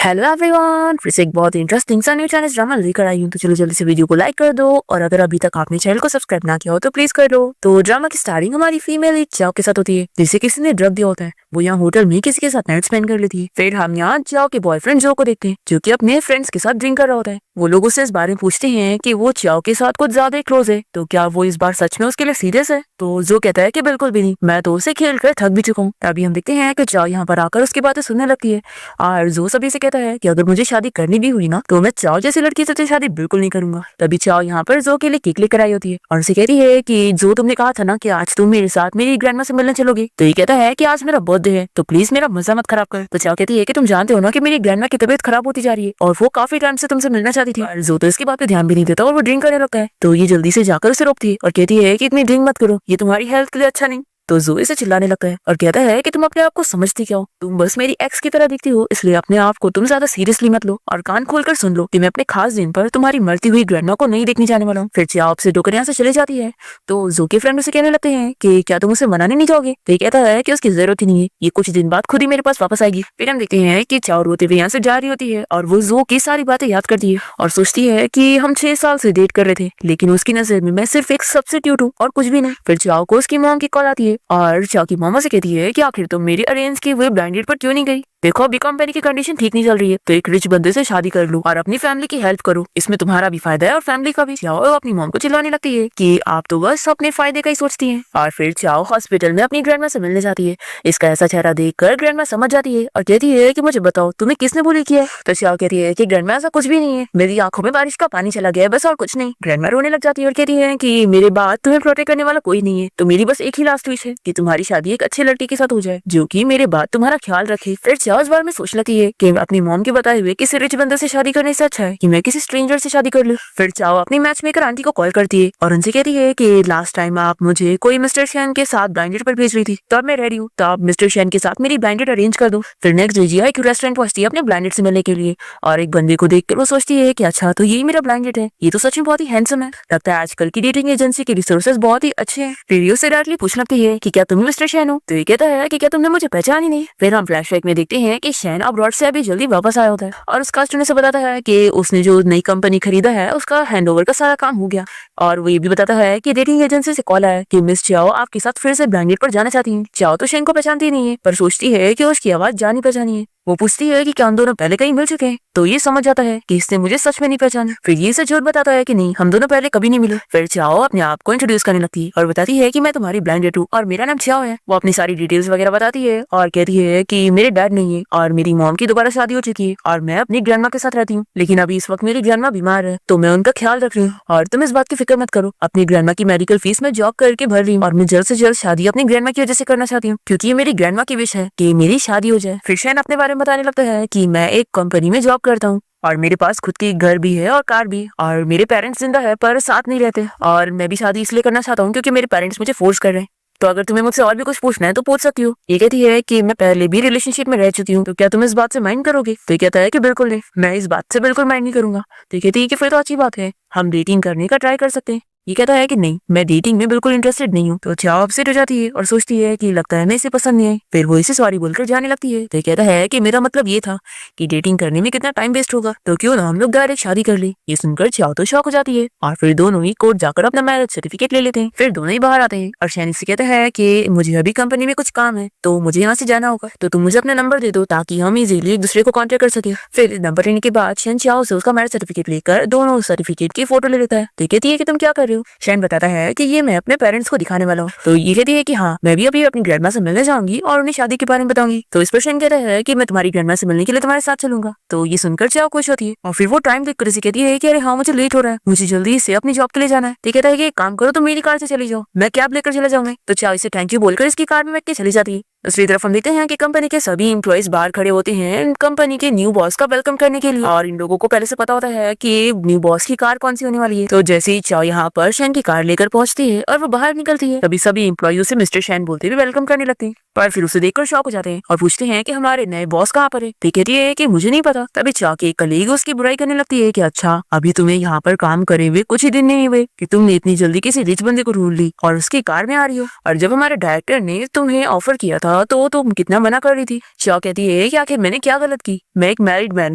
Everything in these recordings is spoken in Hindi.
हेलो एवरीवन, फिर से एक बहुत इंटरेस्टिंग सा न्यू चाइनीज ड्रामा लेकर आई हूँ। तो चलो जल्दी से वीडियो को लाइक कर दो और अगर अभी तक आपने चैनल को सब्सक्राइब ना किया हो तो प्लीज कर दो। तो ड्रामा की स्टार्टिंग हमारी फीमेल लीड चाओ के साथ होती है, जिसे किसी ने ड्रग दिया होता है। वो यहाँ होटल में किसी के साथ नाइट स्पेंड कर लेती है। फिर हम यहाँ चाओ के बॉयफ्रेंड जो को देखते हैं, जो की अपने फ्रेंड्स के साथ ड्रिंक कर रहा होता है। वो लोग उससे इस बारे में पूछते हैं कि वो चाओ के साथ कुछ ज्यादा क्लोज है, तो क्या वो इस बार सच में उसके लिए सीरियस है। तो जो कहता है कि बिल्कुल भी नहीं, मैं तो उसे खेल कर थक भी चुका हूँ। अभी हम देखते हैं कि चाओ यहाँ पर आकर उसकी बातें सुनने लगती है और जो सभी से कहता है कि अगर मुझे शादी करनी भी हुई ना तो मैं चाओ जैसी लड़की से शादी बिल्कुल नहीं करूंगा। तभी चाओ यहाँ पर जो के लिए केक लेकर आई होती है और उसे कहती है कि जो तुमने कहा था ना कि आज तुम मेरे साथ मेरी ग्रैंडमा से मिलने चलोगे। तो ये कहता है कि आज मेरा बर्थडे है तो प्लीज मेरा मजा मत खराब कर। तो चाओ कहती है कि तुम जानते हो ना कि मेरी ग्रैंडमा की तबीयत खराब होती जा रही है और वो काफी टाइम से तुमसे मिलना चाहती थी। और जो तो इसकी बात पे ध्यान भी नहीं देता और वो ड्रिंक करने लगता है। तो ये जल्दी से जाकर उसे रोकती है और कहती है कि इतनी ड्रिंक मत करो, ये तुम्हारी हेल्थ के लिए अच्छा नहीं। तो जो इसे चिल्लाने लगता है और कहता है कि तुम अपने आप को समझती क्या हो, तुम बस मेरी एक्स की तरह दिखती हो, इसलिए अपने आप को तुम ज्यादा सीरियसली मत लो और कान खोलकर सुन लो कि मैं अपने खास दिन पर तुम्हारी मरती हुई ग्रैंडमा को नहीं देखने जाने वाला हूँ। फिर चाओ से डोकर यहाँ से चले जाती है। तो जो के फ्रेंड उसे कहने लगते हैं कि क्या तुम उसे मनाने नहीं जाओगे। तो ये कहता है कि उसकी जरूरत ही नहीं है, ये कुछ दिन बाद खुद ही मेरे पास वापस आएगी। फिर हम देखते हैं कि चाओ रोते हुए यहाँ से जा रही होती है और वो जो की सारी बातें याद करती है और सोचती है कि हम 6 साल से डेट कर रहे थे, लेकिन उसकी नजर में मैं सिर्फ एक सब्स्टिट्यूट हूँ और कुछ भी नहीं। फिर चाओ को उसकी मॉम की कॉल आती है और चाओ मामा से कहती है कि आखिर तुम मेरी अरेंज की हुई ब्लाइंड डेट पर क्यों नहीं गई। देखो अभी कंपनी की कंडीशन ठीक नहीं चल रही है, तो एक रिच बंदे से शादी कर लो और अपनी फैमिली की हेल्प करो, इसमें तुम्हारा भी फायदा है और फैमिली का भी। चाओ अपनी मॉम को चिल्लाने लगती है कि आप तो बस अपने फायदे का ही सोचती हैं। और फिर चाओ हॉस्पिटल में अपनी ग्रैंडमा से मिलने जाती है। इसका ऐसा चेहरा देखकर ग्रैंडमा समझ जाती है और कहती है कि मुझे बताओ तुम्हें किसने बुली किया है। तो चाओ कहती है कि ग्रैंडमा ऐसा कुछ भी नहीं है, मेरी आंखों में बारिश का पानी चला गया है बस और कुछ नहीं। ग्रैंडमा रोने लग जाती है और कहती है कि मेरे बाद तुम्हें प्रोटेक्ट करने वाला कोई नहीं है, तो मेरी बस एक ही लास्ट विश है कि तुम्हारी शादी एक अच्छे लड़के के साथ हो जाए जो कि मेरे बाद तुम्हारा ख्याल रखे। फिर चाओ इस बार में सोच लेती है कि अपनी मॉम के बताए हुए किसी रिच बंदे से शादी करने से अच्छा है कि मैं किसी स्ट्रेंजर से शादी कर लूं। फिर चाओ अपनी मैच मेकर आंटी को कॉल करती है और उनसे कहती है कि लास्ट टाइम आप मुझे कोई मिस्टर शैन के साथ ब्लाइंड डेट पर भेज रही थी, तो अब मैं रेडी हूँ, तो आप मिस्टर शैन के साथ मेरी ब्लाइंड डेट अरेंज कर दो। फिर नेक्स्ट डे जिया एक रेस्टोरेंट पहुंचती है अपने ब्लाइंड डेट से मिलने के लिए और एक बंदे को देखकर वो सोचती है कि अच्छा तो यही मेरा ब्लाइंड डेट है, ये तो सच में बहुत ही हैंडसम है, लगता है आजकल की डेटिंग एजेंसी के रिसोर्सेज बहुत ही अच्छे हैं। फिर उससे डायरेक्टली पूछ लगती है कि क्या तुम मिस्टर शैन हो। तो ये कहता है कि क्या तुमने मुझे पहचान ही नहीं। फिर हम फ्लैशबैक में देखते हैं कि शैन अब्रॉड से अभी जल्दी वापस आया होता है और उसका स्टूडेंट से बताता है कि उसने जो नई कंपनी खरीदा है उसका हैंडओवर का सारा काम हो गया। और वो ये भी बताता है कि डेटिंग एजेंसी से कॉल आया कि मिस चाओ आपके साथ फिर से ब्लाइंड डेट पर जाना चाहती हैं। चाओ तो शैन को पहचानती नहीं है पर सोचती है कि उसकी आवाज जानी पहचानी है। वो पूछती है कि क्या हम दोनों पहले कहीं मिल चुके हैं, तो ये समझ जाता है कि इसने मुझे सच में नहीं पहचाना। फिर ये से झूठ बताता है कि नहीं, हम दोनों पहले कभी नहीं मिले। फिर चाओ अपने आप को इंट्रोड्यूस करने लगती है और बताती है कि मैं तुम्हारी ब्लाइंड डेट हूँ और मेरा नाम चाओ है। वो अपनी सारी डिटेल्स वगैरह बताती है और कहती है कि मेरे डैड नहीं है और मेरी मॉम की दोबारा शादी हो चुकी है और मैं अपनी ग्रैंडमा के साथ रहती हूँ, लेकिन अभी इस वक्त मेरी ग्रैंडमा बीमार है तो मैं उनका ख्याल रख रही हूँ और तुम इस बात की फिक्र मत करो, अपनी ग्रैंडमा की मेडिकल फीस में जॉब करके भर रही हूँ और मैं जल्द से जल्द शादी अपनी ग्रैंडमा की वजह से करना चाहती हूँ क्योंकि ये मेरी ग्रैंडमा की विश है कि मेरी शादी हो जाए। फिर शैन अपने बारे में बताने लगता है कि मैं एक कंपनी में जॉब करता हूँ और मेरे पास खुद की घर भी है और कार भी, और मेरे पेरेंट्स जिंदा है पर साथ नहीं रहते और मैं भी शादी इसलिए करना चाहता हूँ क्योंकि मेरे पेरेंट्स मुझे फोर्स कर रहे हैं। तो अगर तुम्हें मुझसे और भी कुछ पूछना है तो पूछ सकती हो। ये कहती है कि मैं पहले भी रिलेशनशिप में रह चुकी हूँ, तो क्या तुम इस बात से माइंड करोगे। तो ये कहता है कि बिल्कुल नहीं, मैं इस बात से बिल्कुल माइंड नहीं करूंगा। तो ये कहती है कि फिर तो अच्छी बात है, हम डेटिंग करने का ट्राई कर सकते हैं। ये कहता है कि नहीं, मैं डेटिंग में बिल्कुल इंटरेस्टेड नहीं हूँ। तो चाओ अपसेट हो जाती है और सोचती है कि लगता है मैं इसे पसंद नहीं आई। फिर वो इसे सॉरी बोलकर जाने लगती है। तो कहता है कि मेरा मतलब ये था कि डेटिंग करने में कितना टाइम वेस्ट होगा, तो क्यों ना हम लोग डायरेक्ट शादी कर ले। ये सुनकर चाओ तो शॉक हो जाती है और फिर दोनों ही कोर्ट जाकर अपना मैरिज सर्टिफिकेट ले लेते हैं। फिर दोनों ही बाहर आते हैं और शैन से कहता है कि मुझे अभी कंपनी में कुछ काम है तो मुझे यहाँ से जाना होगा, तो तुम मुझे अपना नंबर दे दो ताकि हम इजीली एक दूसरे को कॉन्टेक्ट कर सके। फिर नंबर लेने के बाद शैन चाओ से उसका मैरिज सर्टिफिकेट लेकर दोनों सर्टिफिकेट की फोटो ले लेता है। तो कहती है कि तुम क्या कर रहे हो। शैन बताता है कि ये मैं अपने पेरेंट्स को दिखाने वाला हूँ। तो ये कहती है कि हाँ, मैं भी अभी अपनी ग्रैंडमा से मिलने जाऊंगी और उन्हें शादी के बारे में बताऊंगी। तो इस पर शैन कहता है कि मैं तुम्हारी ग्रैंडमा से मिलने के लिए तुम्हारे साथ चलूंगा। तो ये सुनकर चाओ खुश होती है और फिर वो टाइम देखकर इसे कहती है कि अरे हाँ, मुझे लेट हो रहा है, मुझे जल्दी से अपनी जॉब के लिए जाना है। तो कहता है कि एक काम करो, तुम मेरी कार से चली जाओ, मैं कैब लेकर चला जाऊंगा। तो चाओ इसे थैंक यू बोलकर इसकी कार में बैठ के चली जाती है। दूसरी तरफ हम देखते हैं कि कंपनी के सभी एम्प्लॉइज बाहर खड़े होते हैं कंपनी के न्यू बॉस का वेलकम करने के लिए और इन लोगों को पहले से पता होता है कि न्यू बॉस की कार कौन सी होने वाली है। तो जैसे ही चाओ यहाँ पर शैन की कार लेकर पहुंचती है और वो बाहर निकलती है, तभी सभी एम्प्लॉई उसे मिस्टर शैन बोलते हुए वेलकम करने लगते हैं, पर फिर उसे देखकर शॉक हो जाते हैं और पूछते हैं कि हमारे नए बॉस कहाँ पर है। तो कहती है कि मुझे नहीं पता। तभी चाओ की एक कलीग उसकी बुराई करने लगती है कि अच्छा, अभी तुम्हें यहाँ पर काम करे हुए कुछ ही दिन नहीं हुए कि तुमने इतनी जल्दी किसी रिच बंदे को ढूंढ ली और उसकी कार में आ रही हो, और जब हमारे डायरेक्टर ने तुम्हें ऑफर किया था था तो तुम कितना मना कर रही थी। चाओ कहती है कि आखिर मैंने क्या गलत की, मैं एक मैरिड मैन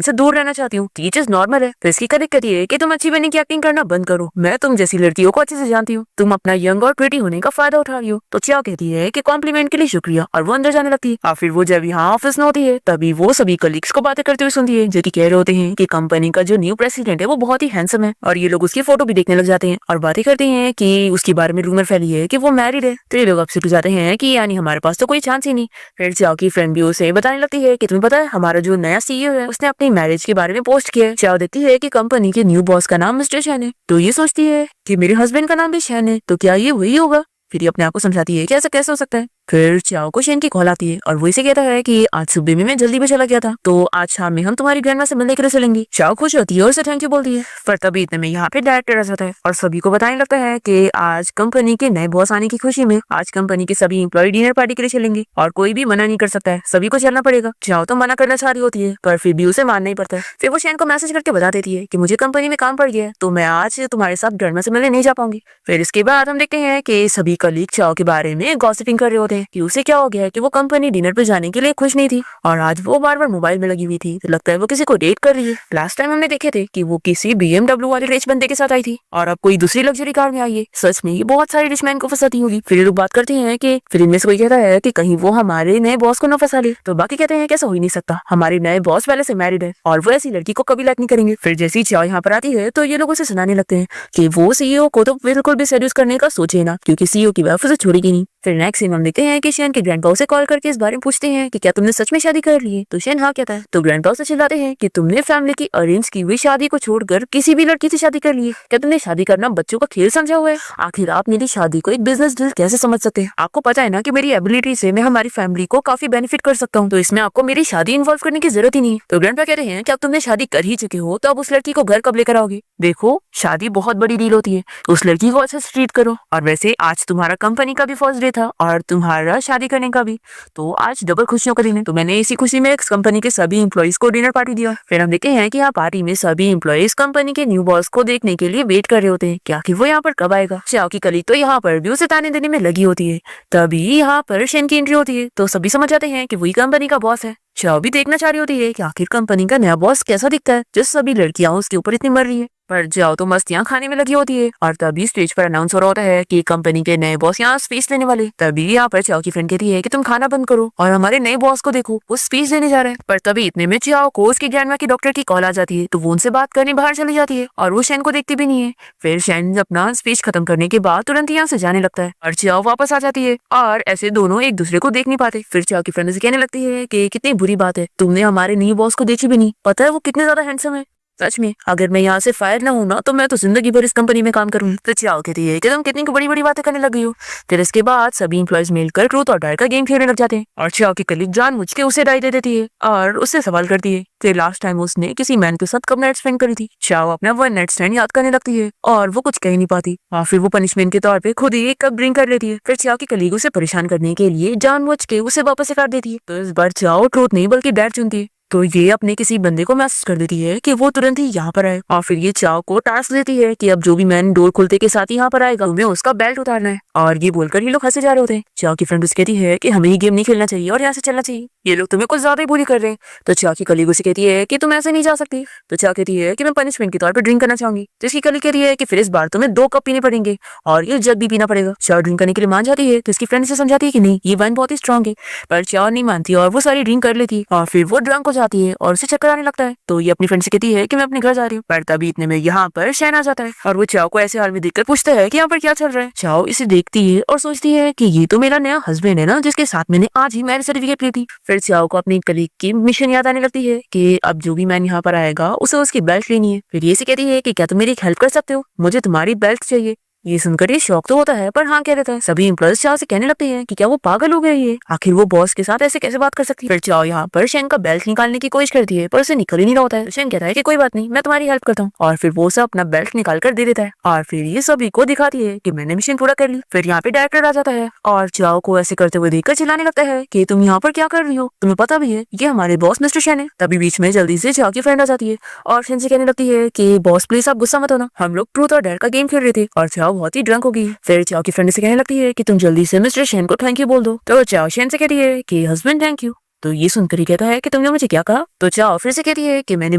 से दूर रहना चाहती हूँ, ये चीज नॉर्मल है। फिर इसकी करेक्ट कहती है कि तुम अच्छी बनने की एक्टिंग करना बंद करो, मैं तुम जैसी लड़कियों को अच्छे से जानती हूँ, तुम अपना यंग और प्रिटी होने का फायदा उठा रही हो। तो चाओ कहती है कि कॉम्प्लीमेंट के लिए शुक्रिया, और वो अंदर जाने लगती है। और फिर वो जब यहाँ ऑफिस में होती है तभी वो सभी कलीग्स को बातें करते हुए सुनती है, जो कि कह रहे होते हैं कि कंपनी का जो न्यू प्रेसिडेंट है वो बहुत ही हैंडसम है, और ये लोग उसकी फोटो भी देखने लग जाते हैं और बातें करते हैं कि उसके बारे में रूमर फैली है कि वो मैरिड है। तो ये लोग अपसेट हो जाते हैं कि यानी हमारे पास तो कोई चांस ही नहीं। फिर चाओ की फ्रेंड भी उसे बताने लगती है कि तुम्हें पता है हमारा जो नया सीईओ है उसने अपनी मैरिज के बारे में पोस्ट किया है। चाओ देखती है कि कंपनी के न्यू बॉस का नाम मिस्टर शैन है, तो ये सोचती है कि मेरे हस्बैंड का नाम भी शैन है, तो क्या ये वही होगा। फिर ये अपने आप को समझाती है कि ऐसा कैसे हो सकता है। फिर चाओ को शेन की कॉल आती है और वो इसे कहता है कि आज सुबह में मैं जल्दी में चला गया था, तो आज शाम में हम तुम्हारी ग्रैंडमा से मिलने के लिए चलेंगे। चाओ खुश होती है और उसे थैंक यू बोलती है। पर तभी इतने में यहाँ पे डायरेक्टर आ जाता है और सभी को बताने लगता है कि आज कंपनी के नए बॉस आने की खुशी में आज कंपनी के सभी एम्प्लॉय डिनर पार्टी के लिए चलेंगे और कोई भी मना नहीं कर सकता है, सभी को चलना पड़ेगा। चाओ तो मना करना चाह रही होती है पर फिर भी उसे मानना ही पड़ता है। फिर वो शेन को मैसेज करके बता देती है कि मुझे कंपनी में काम पड़ गया है, तो मैं आज तुम्हारे साथ ग्रैंडमा से मिलने नहीं जा पाऊंगी। फिर इसके बाद हम देखते हैं कि सभी कलीग चाओ के बारे में गॉसिपिंग कर रहे होते हैं कि उसे क्या हो गया है कि वो कंपनी डिनर पे जाने के लिए खुश नहीं थी और आज वो बार बार मोबाइल में लगी हुई थी, तो लगता है वो किसी को डेट कर रही है। लास्ट टाइम हमने देखे थे कि वो किसी BMW वाले रिच बंदे के साथ आई थी और अब कोई दूसरी लग्जरी कार में आई है। सच में ये बहुत सारे रिच मैन को फंसाती होगी। फिर ये लोग बात करते हैं कि फिर इनमें से कोई कहता है कि कहीं वो हमारे नए बॉस को न फंसा ले, तो बाकी कहते हैं कैसा हो ही नहीं सकता, हमारे नए बॉस पहले से मैरिड है और वो ऐसी लड़की को कभी लाइक नहीं करेंगे। फिर जैसे ही चाओ यहाँ पर आती है तो ये लोग उसे सुनाने लगते हैं कि वो सीईओ को तो बिल्कुल भी सेड्यूस करने का सोचे ना, क्योंकि सीईओ की वाइफ उसे छोड़ेगी नहीं। फिर नेक्स्ट सीन हम देखते हैं कि शेन के ग्रैंडपा उसे कॉल करके इस बारे में पूछते हैं कि क्या तुमने सच में शादी कर ली है। तो शेन हाँ कहता है, तो ग्रैंडपा उसे चिल्लाते हैं कि तुमने फैमिली की अरेंज की हुई शादी को छोड़कर किसी भी लड़की से शादी कर ली है, क्या तुमने शादी करना बच्चों का खेल समझा हुआ है। आखिर आप मेरी शादी को एक बिजनेस डील कैसे समझ सकते हैं। आपको पता है ना कि मेरी एबिलिटी से मैं हमारी फैमिली को काफी बेनिफिट कर सकता हूँ, तो इसमें आपको मेरी शादी इन्वॉल्व करने की जरूरत ही नहीं है। तो ग्रैंडपा कहते हैं कि अब तुमने शादी कर ही चुके हो तो अब उस लड़की को घर कब लेकर आओगे। देखो शादी बहुत बड़ी डील होती है, उस लड़की को अच्छे से ट्रीट करो, और वैसे आज तुम्हारा कंपनी का भी फर्स्ट डे था और तुम्हारा शादी करने का भी, तो आज डबल खुशियों का दिन है। तो मैंने इसी खुशी में कंपनी के सभी एम्प्लॉइज को डिनर पार्टी दिया। फिर हम देखते हैं कि यहाँ पार्टी में सभी एम्प्लॉइज कंपनी के न्यू बॉस को देखने के लिए वेट कर रहे होते हैं कि आखिर वो यहाँ पर कब आएगा। चाओ की कलीग तो यहाँ पर भी उसे ताने देने में लगी होती है। तभी यहाँ पर शेन की एंट्री होती है तो सभी समझ जाते हैं कि वही कंपनी का बॉस है। चाओ भी देखना चाह रही होती है कि आखिर कंपनी का नया बॉस कैसा दिखता है, जिस सभी लड़कियां उसके ऊपर इतनी मर रही है। पर जाओ तो मस्तियां खाने में लगी होती है और तभी स्टेज पर अनाउंस हो रहा होता है कि कंपनी के नए बॉस यहाँ स्पीच लेने वाले। तभी यहाँ पर चाओ की फ्रेंड कहती है कि तुम खाना बंद करो और हमारे नए बॉस को देखो, वो स्पीच देने जा रहे हैं। पर तभी इतने में चाओ को उसकी ग्रैंडमा की डॉक्टर की कॉल आ जाती है, तो वो उनसे बात करने बाहर चली जाती है और वो शैन को देखती भी नहीं है। फिर शैन अपना स्पीच खत्म करने के बाद तुरंत यहाँ से जाने लगता है और चाओ वापस आ जाती है और ऐसे दोनों एक दूसरे को देख नहीं पाते। फिर चाओ की फ्रेंड से कहने लगती है कि कितनी बुरी बात है, तुमने हमारे न्यू बॉस को देखी भी नहीं, पता है वो कितने ज्यादा हैंडसम है। सच में अगर मैं यहाँ से फायर ना हूँ ना तो मैं तो जिंदगी भर इस कंपनी में काम करूँ। तो चाओ कहती है कि तुम कितनी बड़ी बड़ी बातें करने लगी हो। फिर इसके बाद सभी एम्प्लॉइज मिलकर ट्रूथ और डायर का गेम खेलने लग जाते हैं और चाओ की कलीग जानबूझ के उसे राय दे देती है और उससे सवाल करती है कि लास्ट टाइम उसने किसी मैन के साथ कब नाइट स्पेंड करी थी। चाओ अपना वन नाइट स्टैंड याद करने लगती है और वो कुछ कह नहीं पाती और फिर वो पनिशमेंट के तौर पे खुद ही एक कप ड्रिंक कर लेती है। फिर चाओ की कलीग उसे परेशान करने के लिए जानबूझ के उसे वापस से काट देती है। तो इस बार चाओ ट्रूथ नहीं बल्कि डायर चुनती है। तो ये अपने किसी बंदे को मैसेज कर देती है कि वो तुरंत ही यहाँ पर आए और फिर ये चाओ को टास्क देती है कि अब जो भी मैन डोर खुलते के साथ ही यहाँ पर आएगा तुम्हें उसका बेल्ट उतारना है। और ये बोलकर ये लोग हंसे जा रहे होते हैं। चाओ की फ्रेंड उसे कहती है कि हमें ये गेम नहीं खेलना चाहिए और यहाँ से चलना चाहिए, ये लोग तुम्हें कुछ ज्यादा ही बुरी कर रहे हैं। तो चाओ की कलीग उसे कहती है कि तुम ऐसे नहीं जा सकती। तो चाओ कहती है कि मैं पनिशमेंट के तौर पर ड्रिंक करना चाहूंगी। तो इसकी कलीग कहती है कि फिर इस बार तुम्हें 2 कप पीने पड़ेंगे और ये जग भी पीना पड़ेगा। चाओ ड्रिंक करने के लिए मान जाती है तो इसकी फ्रेंड से समझाती है कि नहीं ये वाइन बहुत ही स्ट्रॉन्ग है, पर चाओ नहीं मानती और वो सारी ड्रिंक कर लेती और फिर वो ड्रंक हो जाती है और उसे चक्कर आने लगता है। तो ये अपनी फ्रेंड से कहती है कि मैं अपने घर जा रही हूँ। पर तभी इतने में यहाँ पर शैन आ जाता है और वो चाओ को ऐसे हाल में देखकर पूछता है कि यहाँ पर क्या चल रहा है। चाओ इसे देखती है और सोचती है कि ये तो मेरा नया हस्बैंड है ना, जिसके साथ मैंने आज ही मैरिज सर्टिफिकेट ली थी। फिर चाओ को अपनी कलीग की मिशन याद आने लगती है कि अब जो भी मैन यहाँ पर आएगा उसे उसकी बेल्ट लेनी है। फिर ये से कहती है कि क्या तुम मेरी हेल्प कर सकते हो, मुझे तुम्हारी बेल्ट चाहिए। ये सुनकर ये शौक तो होता है पर हाँ कह देता है। सभी एम्प्लॉइज चाओ से कहने लगते हैं कि क्या वो पागल हो गई है, आखिर वो बॉस के साथ ऐसे कैसे बात कर सकती है। फिर चाओ यहाँ पर शेन का बेल्ट निकालने की कोशिश करती है पर उसे निकल ही नहीं रहा होता है। शेन कहता है कि कोई बात नहीं, मैं तुम्हारी हेल्प करता हूँ और फिर वो सब अपना बेल्ट निकाल कर दे देता है और फिर ये सभी को दिखाती है कि मैंने मिशन पूरा कर ली। फिर यहाँ पे डायरेक्टर आ जाता है और चाओ को ऐसे करते हुए देखकर चिल्लाने लगता है कि तुम यहाँ पर क्या कर रही हो, तुम्हें पता भी है ये हमारे बॉस मिस्टर शेन है। तभी बीच में जल्दी से चाओ की फ्रेंड आ जाती है और शेन से कहने लगती है कि बॉस प्लीज आप गुस्सा मत होना, हम लोग ट्रूथ और डेयर का गेम खेल रहे थे और चाओ चाओ बहुत ही ड्रंक होगी। फिर चाओ की फ्रेंड से कहने लगती है कि तुम जल्दी से मिस्टर शेन को थैंक यू बोल दो। तो चाओ शेन से कहती है कि हस्बैंड थैंक यू। तो ये सुनकर ही कहता है कि तुमने मुझे क्या कहा। तो चाओ फिर से कहती है कि मैंने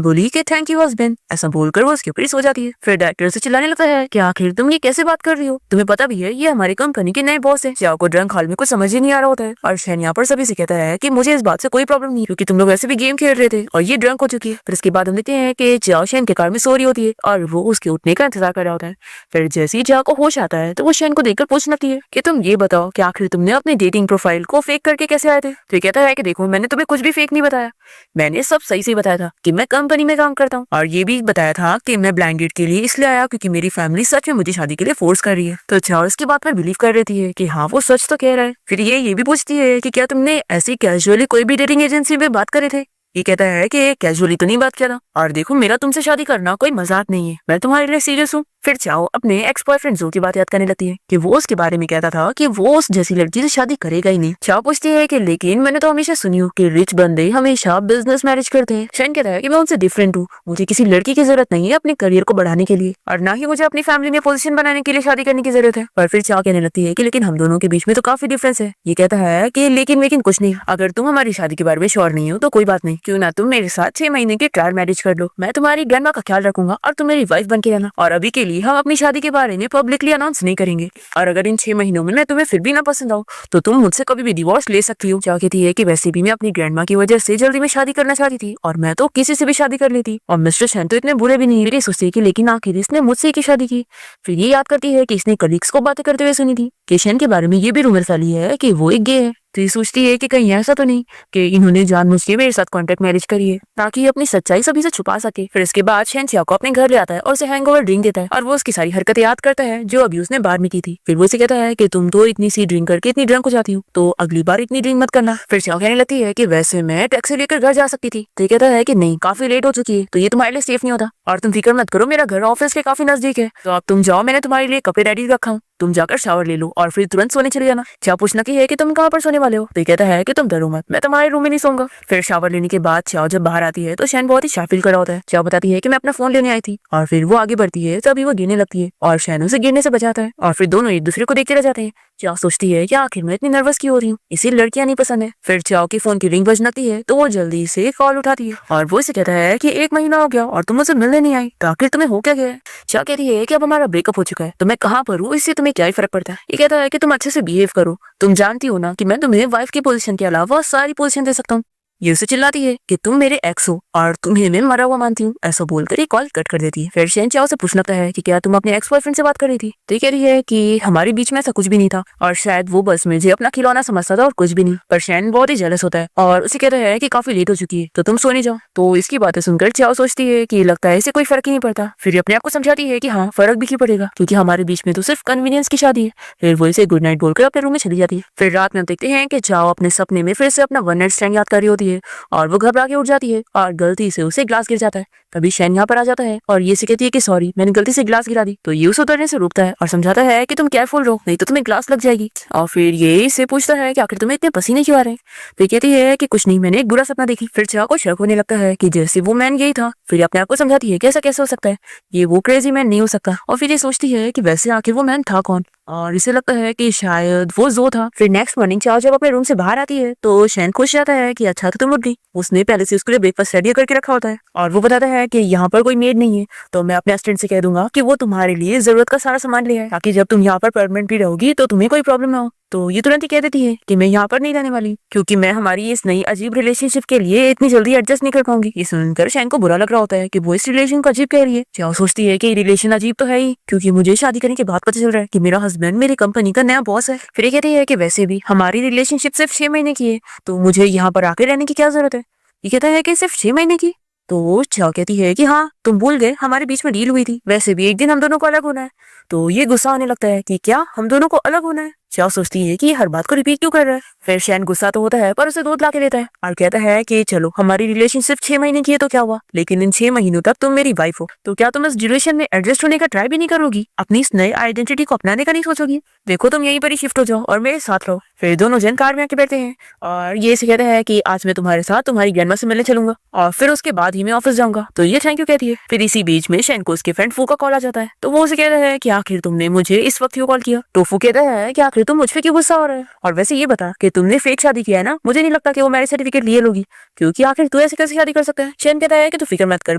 बोली कि थैंक यू हस्बैंड। ऐसा बोलकर वो उसके ऊपर ही सो जाती है। फिर डायरेक्टर से चिल्लाने लगता है कि आखिर तुम ये कैसे बात कर रही हो, तुम्हें पता भी है ये हमारी कंपनी के नए बॉस है। चाओ को ड्रंक हाल में कुछ समझ ही नहीं आ रहा होता है और शेन यहाँ पर सभी से कहता है कि मुझे इस बात से कोई प्रॉब्लम नहीं, क्योंकि तुम लोग वैसे भी गेम खेल रहे थे और ये ड्रंक हो चुकी है। फिर इसके बाद हम देखते हैं कि चाओ शेन के कार में सो रही होती है और वो उसके उठने का इंतजार कर रहा होता है। फिर जैसे ही चाओ को होश आता है तो वो शेन को देखकर पूछने लगती है कि तुम ये बताओ कि आखिर तुमने अपनी डेटिंग प्रोफाइल को फेक करके कैसे आए थे। तो ये कहता है कि देखो मैंने तुम्हें कुछ भी फेक नहीं बताया, मैंने सब सही से बताया था कि मैं कंपनी में काम करता हूँ और ये भी बताया था कि मैं ब्लाइंड डेट के लिए इसलिए आया क्योंकि मेरी फैमिली सच में मुझे शादी के लिए फोर्स कर रही है। तो चाओ इसकी बात पर बिलीव कर रही है कि हाँ वो सच तो कह रहा है। फिर ये भी पूछती है कि क्या तुमने ऐसी कैजुअली कोई भी डेटिंग एजेंसी में बात करे थे। ये कहता है कि कैजुअली तो नहीं बात किया था और देखो मेरा तुमसे शादी करना कोई मजाक नहीं है, मैं तुम्हारे लिए सीरियस हूँ। फिर चाओ अपने एक्स बॉयफ्रेंड जो की बात याद करने लगती है कि वो उसके बारे में कहता था कि वो उस जैसी लड़की से शादी करेगा ही नहीं। चाओ पूछती है कि लेकिन मैंने तो हमेशा सुनी हूँ कि रिच बंदे हमेशा बिजनेस मैरिज करते हैं। शेन कहता है कि मैं उनसे डिफरेंट हूँ, मुझे किसी लड़की की जरूरत नहीं है अपने करियर को बढ़ाने के लिए और ना ही मुझे अपनी फैमिली में पोजीशन बनाने के लिए शादी करने की जरूरत है। और फिर चाओ कहने लगती है कि लेकिन हम दोनों के बीच में तो काफी डिफरेंस है। ये कहता है कि लेकिन कुछ नहीं, अगर तुम हमारी शादी के बारे में श्योर नहीं हो तो कोई बात नहीं, क्यों ना तुम मेरे साथ 6 महीने की ट्रायल मैरिज कर लो, मैं तुम्हारी ग्रैंडमा का ख्याल रखूंगा और तुम मेरी वाइफ बन के रहना और अभी के लिए हम अपनी शादी के बारे में पब्लिकली अनाउंस नहीं करेंगे और अगर इन 6 महीनों में मैं तुम्हें फिर भी ना पसंद आऊं तो तुम मुझसे कभी भी डिवोर्स ले सकती हो। चाओ कहती है कि वैसे भी मैं अपनी ग्रैंडमा की वजह से जल्दी में शादी करना चाहती थी और मैं तो किसी से भी शादी कर लेती और मिस्टर शेन तो इतने बुरे भी नहीं है सोचती कि लेकिन आखिर इसने मुझसे की शादी की। फिर ये याद करती है कि इसने कलीग्स को बातें करते हुए सुनी थी कि शेन के बारे में ये भी रूमर फैली है कि वो एक गे है। तो ये सोचती है कि कहीं ऐसा तो नहीं कि इन्होंने जानबूझ के मेरे साथ कॉन्ट्रैक्ट मैरिज करी है ताकि ये अपनी सच्चाई सभी से छुपा सके। फिर इसके बाद शेन चाओ को अपने घर ले आता है और उसे हैंगओवर ड्रिंक देता है और वो उसकी सारी हरकतें याद करता है जो अभी उसने बार में की थी। फिर वो उसे कहता है कि तुम तो इतनी सी ड्रिंक करके इतनी ड्रंक हो जाती हो तो अगली बार इतनी ड्रिंक मत करना। फिर चाओ कहने लगती है कि वैसे मैं टैक्सी लेकर घर जा सकती थी। तो ये कहता है कि नहीं, काफी लेट हो चुकी है तो ये तुम्हारे लिए सेफ नहीं होता और तुम फिक्र मत करो, मेरा घर ऑफिस के काफी नजदीक है, तो अब तुम जाओ, मैंने तुम्हारे लिए कपड़े रेडी रखा हूँ, तुम जाकर शावर ले लो और फिर तुरंत सोने चले जाना। चाओ पूछना की है कि तुम कहाँ पर सोने वाले हो। तो ये कहता है कि तुम डरो मत, मैं तुम्हारे रूम में नहीं सोऊंगा। फिर शावर लेने के बाद चाओ जब बाहर आती है तो शैन बहुत ही शाय फील कर रहा होता है। चाओ बताती है कि मैं अपना फोन लेने आई थी और फिर वो आगे बढ़ती है तभी वो गिरने लगती है और शैन उसे गिरने से बचाता है और फिर दोनों एक दूसरे को देखते रह जाते हैं। चाओ सोचती है कि आखिर मैं इतनी नर्वस क्यों हो रही हूँ, इसी लड़कियां नहीं पसंद है। फिर चाओ की फोन की रिंग बजती है तो वो जल्दी से कॉल उठाती है और वो इसे कहता है कि 1 महीना हो गया और तुम मुझसे मिलने नहीं आई, तो आखिर तुम्हें हो क्या गया है। चाओ कहती है कि अब हमारा ब्रेकअप हो चुका है तो मैं कहाँ पर हूँ इससे तुम्हें क्या ही फर्क पड़ता है। ये कहता है कि तुम अच्छे से बिहेव करो, तुम जानती हो ना कि मैं तुम्हें वाइफ की पोजीशन के अलावा सारी पोजीशन दे सकता हूँ। ये उसे चिल्लाती है कि तुम मेरे एक्स हो और तुम्हें मैं मरा हुआ मानती हूँ। ऐसा बोलकर ये कॉल कट कर देती है। फिर शेन चाओ से पूछना है कि क्या तुम अपने एक्स बॉयफ्रेंड से बात कर रही थी। तो ये कह रही है कि हमारे बीच में ऐसा कुछ भी नहीं था और शायद वो बस मुझे अपना खिलौना समझता था और कुछ भी नहीं। पर शेन बहुत ही जेलस होता है और उसे कहता है कि काफी लेट हो चुकी है तो तुम सोने जाओ। तो इसकी बातें सुनकर चाओ सोचती है कि लगता है इसे कोई फर्क ही नहीं पड़ता। फिर अपने आप को समझाती है कि हाँ, फर्क भी क्यों पड़ेगा क्योंकि हमारे बीच में तो सिर्फ कन्वीनियंस की शादी है। फिर वो इसे गुड नाइट बोलकर अपने रूम में चली जाती है। फिर रात में हम देखते हैं कि चाओ अपने सपने में फिर से अपना वन नाइट स्टैंड याद कर रही होती है और वो घबरा के उठ जाती है और गलती से उसे ग्लास गिर जाता है। तभी शैन यहाँ पर आ जाता है और ये से कहती है कि सॉरी, मैंने गलती से ग्लास गिरा दी। तो ये उसे उतरने से रोकता है और समझाता है कि तुम केयरफुल रहो, नहीं तो तुम्हें ग्लास लग जाएगी। और फिर ये इससे पूछता है कि आखिर तुम्हें इतने पसीने क्यों आ रहे हैं। फिर कहती है कि कुछ नहीं, मैंने एक बुरा सपना देखी। फिर चाओ को शक होने लगता है कि जैसे वो मैन यही था। फिर अपने आप को समझाती है कि ऐसा कैसे हो सकता है, ये वो क्रेजी मैन नहीं हो सकता। और फिर ये सोचती है कि वैसे आखिर वो मैन था कौन और इसे लगता है कि शायद वो जो था। फिर नेक्स्ट मॉर्निंग चाओ जब अपने रूम से बाहर आती है तो शैन खुश जाता है कि अच्छा तो तुम उठ गई। उसने पहले से उसके लिए ब्रेकफास्ट रेडी करके रखा होता है और वो बताता है कि यहाँ पर कोई मेड नहीं है तो मैं अपने असिस्टेंट से कह दूंगा कि वो तुम्हारे लिए जरूरत का सारा सामान ले आए ताकि जब तुम यहाँ पर परमानेंट भी रहोगी तो तुम्हें कोई प्रॉब्लम ना हो। तो ये तुरंत ही कह देती है कि मैं यहाँ पर नहीं रहने वाली क्योंकि मैं हमारी इस नई अजीब रिलेशनशिप के लिए इतनी जल्दी एडजस्ट नहीं कर पाऊंगी। ये सुनकर शैन को बुरा लग रहा होता है कि वो इस रिलेशन को अजीब कह रही है। चाओ सोचती है कि रिलेशन अजीब तो है ही क्योंकि मुझे शादी करने के बाद पता चल रहा है कि मेरा हस्बैंड मेरी कंपनी का नया बॉस है। फिर ये कहती है कि वैसे भी हमारी रिलेशनशिप सिर्फ 6 महीने की है तो मुझे यहाँ पर आके रहने की क्या जरूरत है। ये कहता है कि सिर्फ 6 महीने की। तो चाओ कहती है कि हाँ, तुम भूल गए हमारे बीच में डील हुई थी, वैसे भी एक दिन हम दोनों को अलग होना है। तो ये गुस्सा आने लगता है कि क्या हम दोनों को अलग होना है। चाओ सोचती है कि ये हर बात को रिपीट क्यों कर रहा है। फिर शैन गुस्सा तो होता है पर उसे दूध ला के देता है और कहता है कि चलो हमारी रिलेशनशिप 6 महीने की है तो क्या हुआ, लेकिन इन 6 महीनों तक तुम मेरी वाइफ हो, तो क्या तुम इस ड्यूरेशन में एडजस्ट होने का ट्राई भी नहीं करोगी, अपनी इस नई आइडेंटिटी को अपनाने का नहीं सोचोगी। देखो तुम यहीं पर ही शिफ्ट हो जाओ और मेरे साथ रहो। फिर दोनों जन कार में आके बैठते हैं और ये से कहता है कि आज मैं तुम्हारे साथ तुम्हारी ग्रैंडमा से मिलने चलूंगा और फिर उसके बाद ही मैं ऑफिस जाऊंगा। तो ये थैंक यू कहती है। फिर इसी बीच में शैन को उसके फ्रेंड फू का कॉल आ जाता है, तो वो उसे कहता है कि आखिर तुमने मुझे इस वक्त क्यों कॉल किया। तो फू कहता है कि आखिर तुम मुझ पे क्यों गुस्सा हो रहा है, और वैसे ये बता कि तुमने फेक शादी किया है ना, मुझे नहीं लगता कि वो मैरिज सर्टिफिकेट लिए लोगी, क्योंकि आखिर तू ऐसे कैसे शादी कर सकता है। शैन कहता है कि तू फिक्र मत कर,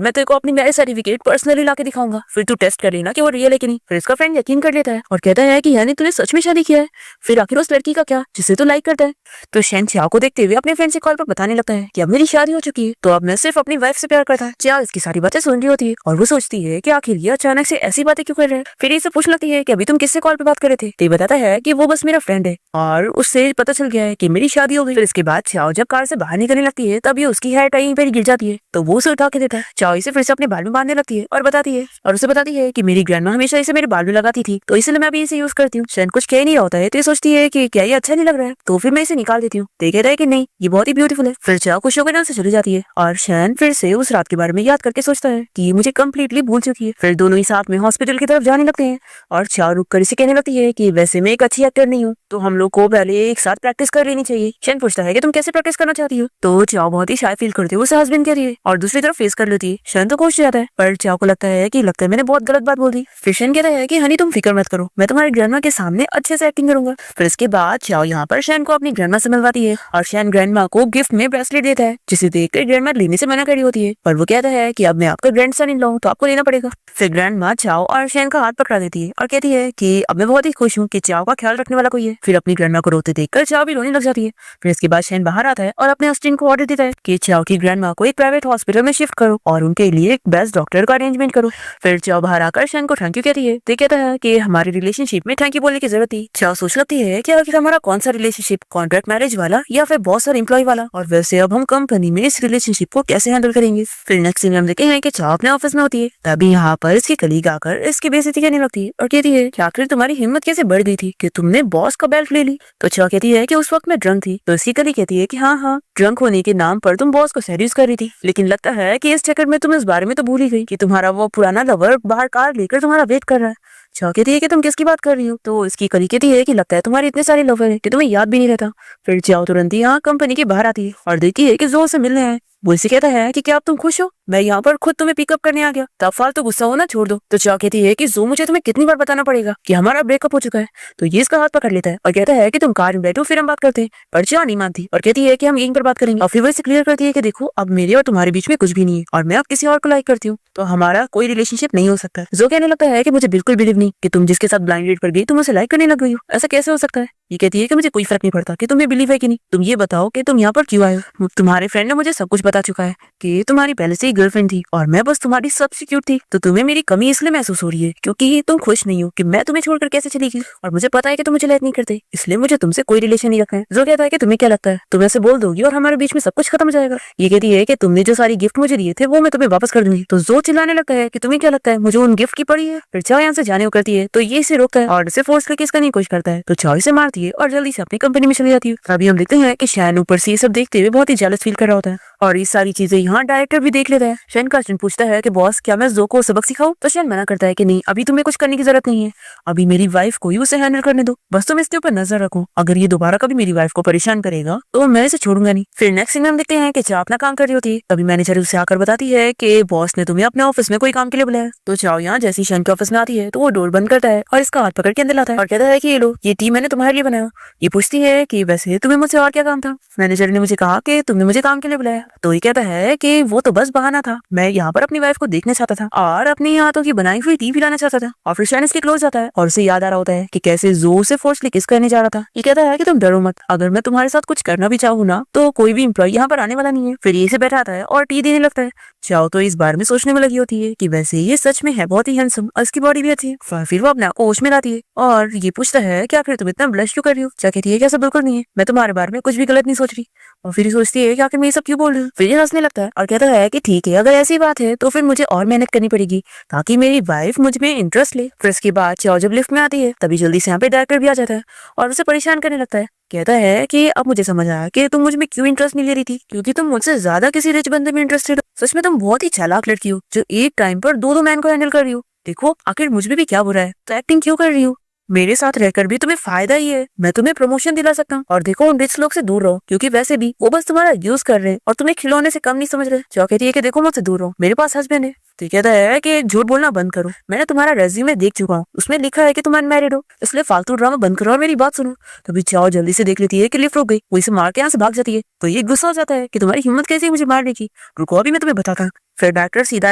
मैं तेरे को अपनी मैरिज सर्टिफिकेट पर्सनली ला के दिखाऊंगा, फिर तू टेस्ट कर लेना कि वो रियल है कि नहीं। फिर इसका फ्रेंड यकीन कर लेता है और कहता है कि यानी तूने सच में शादी किया है, फिर आखिर उस लड़की का क्या जिसे तू लाइक करता है। तो शैन चाओ को देखते हुए अपने फ्रेंड से कॉल पर बताने लगता है कि अब मेरी शादी हो चुकी है, तो अब मैं सिर्फ अपनी वाइफ से प्यार करता है। चाओ इसकी सारी बातें सुन रही होती है और वो सोचती है कि आखिर ये अचानक से ऐसी बातें क्यों कर रहे हैं। फिर ये पूछने लगती है कि अभी तुम किससे कॉल पे बात कर रहे थे। तो ये बताता है कि वो बस मेरा फ्रेंड है और उससे पता चल गया है कि मेरी शादी हो गई। फिर इसके बाद चाओ जब कार से बाहर निकलने लगती है तब ये उसकी हेयर टाई पर गिर जाती है, तो वो उसे उठा के देता है। चाओ इसे फिर से अपने बाल में बांधने लगती है और उसे बताती है कि मेरी ग्रैंडमा हमेशा इसे मेरे बाल में लगाती थी, तो इसलिए मैं भी इसे यूज करती हूँ। शैन कुछ कह नहीं होता है तो ये सोचती है कि क्या ये अच्छा नहीं लग रहा है, तो फिर मैं इसे निकाल देती हूँ। तो कहता है कि नहीं ये बहुत ही ब्यूटीफुल है। फिर चाओ खुश होकर से चली जाती है और शैन फिर से उस रात के बारे में याद करके सोचता है कि ये मुझे कम्प्लीटली भूल चुकी है। फिर दोनों ही साथ में हॉस्पिटल की तरफ जाने लगते हैं और चाओ रुक कर इसे कहने लगती है कि वैसे मैं एक अच्छी एक्टर नहीं हूँ, तो हम लोग को पहले एक साथ प्रैक्टिस कर लेनी चाहिए। शैन पूछता है कि तुम कैसे प्रैक्टिस करना चाहती हो, तो चाओ बहुत ही शाय फील करते हुए उसे हस्बैंड कह रही है और दूसरी तरफ फेस कर लेती है। शैन तो खुश जाता है पर चाओ को लगता है कि मैंने बहुत गलत बात बोल दी। फिर शैन कहता है कि हनी तुम फिक्र मत करो, मैं तुम्हारी ग्रैंडमा के सामने अच्छे से एक्टिंग करूंगा। फिर इसके बाद चाओ यहाँ पर शैन को अपनी ग्रैंडमा से मिलवाती है और शैन ग्रैंडमा को गिफ्ट में ब्रेसलेट देता है, जिसे देखकर ग्रैंडमा लेने से मना कर रही होती है, पर वो कहता है कि अब मैं आपका ग्रैंडसन इन लॉ तो आपको लेना पड़ेगा। फिर ग्रैंडमा चाओ और शैन का हाथ पकड़ा देती है और कहती है कि अब मैं बहुत ही खुश हूँ कि चाओ का ख्याल रखने वाला कोई है। फिर अपनी ग्रैंडमा को रोते देखकर चाओ भी रोने लग जाती है। फिर इसके बाद शैन बाहर आता है और अपने असिस्टेंट को ऑर्डर देता है कि चाओ की ग्रैंडमा को एक प्राइवेट हॉस्पिटल में शिफ्ट करो और उनके लिए एक बेस्ट डॉक्टर का अरेंजमेंट करो। फिर चाओ बाहर आकर शैन को थैंक यू कहती है। तो कहता है कि हमारी रिलेशनशिप में थैंक यू बोलने की जरूरत थी। चाओ सोच लगती है कि आखिर हमारा कौन सा रिलेशनशिप, कॉन्ट्रैक्ट मैरिज वाला या फिर बॉस और एम्प्लॉय वाला, और वैसे अब हम कंपनी में इस रिलेशनशिप को कैसे हैंडल करेंगे। फिर नेक्स्ट सीन हम देखते हैं कि चाओ अपने ऑफिस में होती है, तभी यहाँ पर इसकी कलीग आकर इसकी बेइज्जती करने लगती है और कहती है कि आखिर तुम्हारी हिम्मत कैसे बढ़ गई थी कि तुमने बॉस का बेल्ट ले ली। तो चाओ कहती है कि उस वक्त मैं ड्रंक थी। तो इसकी कलीग कहती है कि हाँ, ड्रंक होने के नाम पर तुम बॉस को सेड्यूस कर रही थी, लेकिन लगता है कि इस चक्कर में तुम इस बारे में तो भूल ही गई कि तुम्हारा वो पुराना लवर बाहर कार लेकर तुम्हारा वेट कर रहा है। चाओ कहती है कि तुम किसकी बात कर रही हो। तो इसकी कलीग कहती है कि लगता है तुम्हारे इतने सारे लवर हैं कि तुम्हें याद भी नहीं रहता। फिर चाओ तुरंत ही यहाँ कंपनी के बाहर आती है और देखती है कि जोर से मिलने आए। वो इसे कहता है कि क्या अब तुम खुश हो, मैं यहाँ पर खुद तुम्हें पिकअप करने आ गया, तब फालतू गुस्सा होना छोड़ दो। तो चाओ कहती है कि जो मुझे तुम्हें कितनी बार बताना पड़ेगा कि हमारा ब्रेकअप हो चुका है। तो ये इसका हाथ पकड़ लेता है और कहता है कि तुम कार में बैठो फिर हम बात करते हैं, पर चाओ नहीं मानती और कहती है कि हम यहीं पर बात करेंगे। और फिर वो इसे क्लियर करती है कि देखो अब मेरे और तुम्हारे बीच में कुछ भी नहीं है और मैं अब किसी और को लाइक करती हूँ, तो हमारा कोई रिलेशनशिप नहीं हो सकता। जो कहने लगता है कि मुझे बिल्कुल बिलीव नहीं कि तुम जिसके साथ ब्लाइंड डेट पर गई तुम उसे लाइक करने लग गई हो, ऐसा कैसे हो सकता है। ये कहती है कि मुझे कोई फर्क नहीं पड़ता कि तुम्हें बिलीव है कि नहीं, तुम ये बताओ कि तुम यहाँ पर क्यों आए हो। तुम्हारे फ्रेंड ने मुझे सब कुछ बता चुका है कि तुम्हारी पहले से ही गर्लफ्रेंड थी और मैं बस तुम्हारी सब्स्टिट्यूट थी, तो तुम्हें मेरी कमी इसलिए महसूस हो रही है क्योंकि तुम खुश नहीं हो कि मैं तुम्हें छोड़कर कैसे चली गई, और मुझे पता है कि तुम मुझे लाइक नहीं करते, इसलिए मुझे तुमसे कोई रिलेशन नहीं रखा है। जो कहता है कि तुम्हें क्या लगता है तुम ऐसे बोल दोगी और हमारे बीच में सब कुछ खत्म हो जाएगा। ये कहती है कि तुमने जो सारी गिफ्ट मुझे दिए थे वो मैं तुम्हें वापस कर दूंगी। तो जो चिल्लाने लगता है कि तुम्हें क्या लगता है मुझे उन गिफ्ट की पड़ी है। फिर चाओ यहाँ से जाने को करती है तो ये इसे रोकता है और इसे फोर्स करके इसका नहीं कोशिश करता है। तो चाओ इसे मारती है और जल्दी से अपनी कंपनी में चली जाती है। अभी हम देखते हैं कि शैन ऊपर से ये सब देखते हुए बहुत ही जेलस फील कर रहा होता है और ये सारी चीजें यहाँ डायरेक्टर भी देख लेता है। शैन का असिस्टेंट पूछता है कि बॉस क्या मैं जो को सबक सिखाऊं, तो शैन मना करता है कि नहीं अभी तुम्हें कुछ करने की जरूरत नहीं है, अभी मेरी वाइफ को ही उसे हैंडल करने दो, बस तुम इसके ऊपर नजर रखो, अगर ये दोबारा कभी मेरी वाइफ को परेशान करेगा तो मैं इसे छोड़ूंगा नहीं। फिर नेक्स्ट सीन हम देखते हैं कि चाओ अपना काम कर रही होती है, तभी मैनेजर उसे आकर बताती है कि बॉस ने तुम्हें अपने ऑफिस में कोई काम के लिए बुलाया। तो चाओ यहाँ जैसी शैन के ऑफिस में आती है तो वो डोर बंद करता है और इसका हाथ पकड़ के अंदर लाता है और कहता है कि ये लो ये टी मैंने तुम्हारे लिए बनाया। ये पूछती है कि वैसे तुम्हें मुझसे और क्या काम था। मैनेजर ने मुझे कहा कि तुमने मुझे काम के लिए बुलाया। तो ये कहता है कि वो तो बस बहाना था, मैं यहाँ पर अपनी वाइफ को देखना चाहता था और अपने हाथों की बनाई हुई टी पिलाना चाहता था। और फिर शैन इसके क्लोज जाता है और उसे याद आ रहा होता है कि कैसे जोर से फोर्सली किस करने जा रहा था। ये कहता है कि तुम डरो मत, अगर मैं तुम्हारे साथ कुछ करना भी चाहूँ ना तो कोई भी एम्प्लॉय यहाँ पर आने वाला नहीं है। फिर ये से बैठाता है और टी देने लगता है। चाओ तो इस बारे में सोचने में लगी होती है कि वैसे ये सच में है बहुत ही हैंडसम और इसकी बॉडी भी अच्छी है। फिर वो अपने आप को होश में लाती है और ये पूछता है कि आखिर तुम इतना ब्लश क्यों कर रही हो? क्या कहती है कि ऐसा बिल्कुल नहीं है, मैं तुम्हारे बारे में कुछ भी गलत नहीं सोच रही। और फिर ये सोचती है कि आखिर मैं ये सब क्यों बोल रही हूँ। फिर ये हंसने लगता है और कहता है कि ठीक है, अगर ऐसी बात है तो फिर मुझे और मेहनत करनी पड़ेगी ताकि मेरी वाइफ मुझ में इंटरेस्ट ले। फिर इसके बाद चाओ जब लिफ्ट में आती है तभी जल्दी से यहाँ पे डायरेक्टर भी आ जाता है और उसे परेशान करने लगता है। कहता है कि अब मुझे समझ आया कि तुम मुझ में क्यों इंटरेस्ट नहीं ले रही थी, क्योंकि तुम मुझसे ज्यादा किसी रिच बंदे में इंटरेस्टेड हो। सच में तुम बहुत ही चालाक लड़की हो जो एक टाइम पर दो दो मैन को हैंडल कर रही हो। देखो आखिर मुझ में भी क्या बुरा है, तो एक्टिंग क्यों कर रही हो? मेरे साथ रहकर भी तुम्हें फायदा ही है, मैं तुम्हें प्रमोशन दिला सकता हूँ। और देखो उन रिच लोग से दूर रहो, क्योंकि वैसे भी वो बस तुम्हारा यूज कर रहे हैं और तुम्हें खिलौने से कम नहीं समझ रहे। जो कहती है कि देखो मुझसे दूर रहो, मेरे पास हस्बैंड है। तो कहता है कि झूठ बोलना बंद करो, मैंने तुम्हारा रेज्यूमे देख चुका हूँ, उसमें लिखा है कि तुम अनमैरिड हो, इसलिए फालतू ड्रामा बंद करो और मेरी बात सुनो। तभी चाओ जल्दी से देख लेती है कि लिफ्ट रुक गई, वो इसे मार के यहाँ से भाग जाती है। तो ये गुस्सा हो जाता है कि तुम्हारी हिम्मत कैसी है मुझे मारने की, रुको अभी मैं तुम्हें बताता हूँ। फिर डायरेक्टर सीधा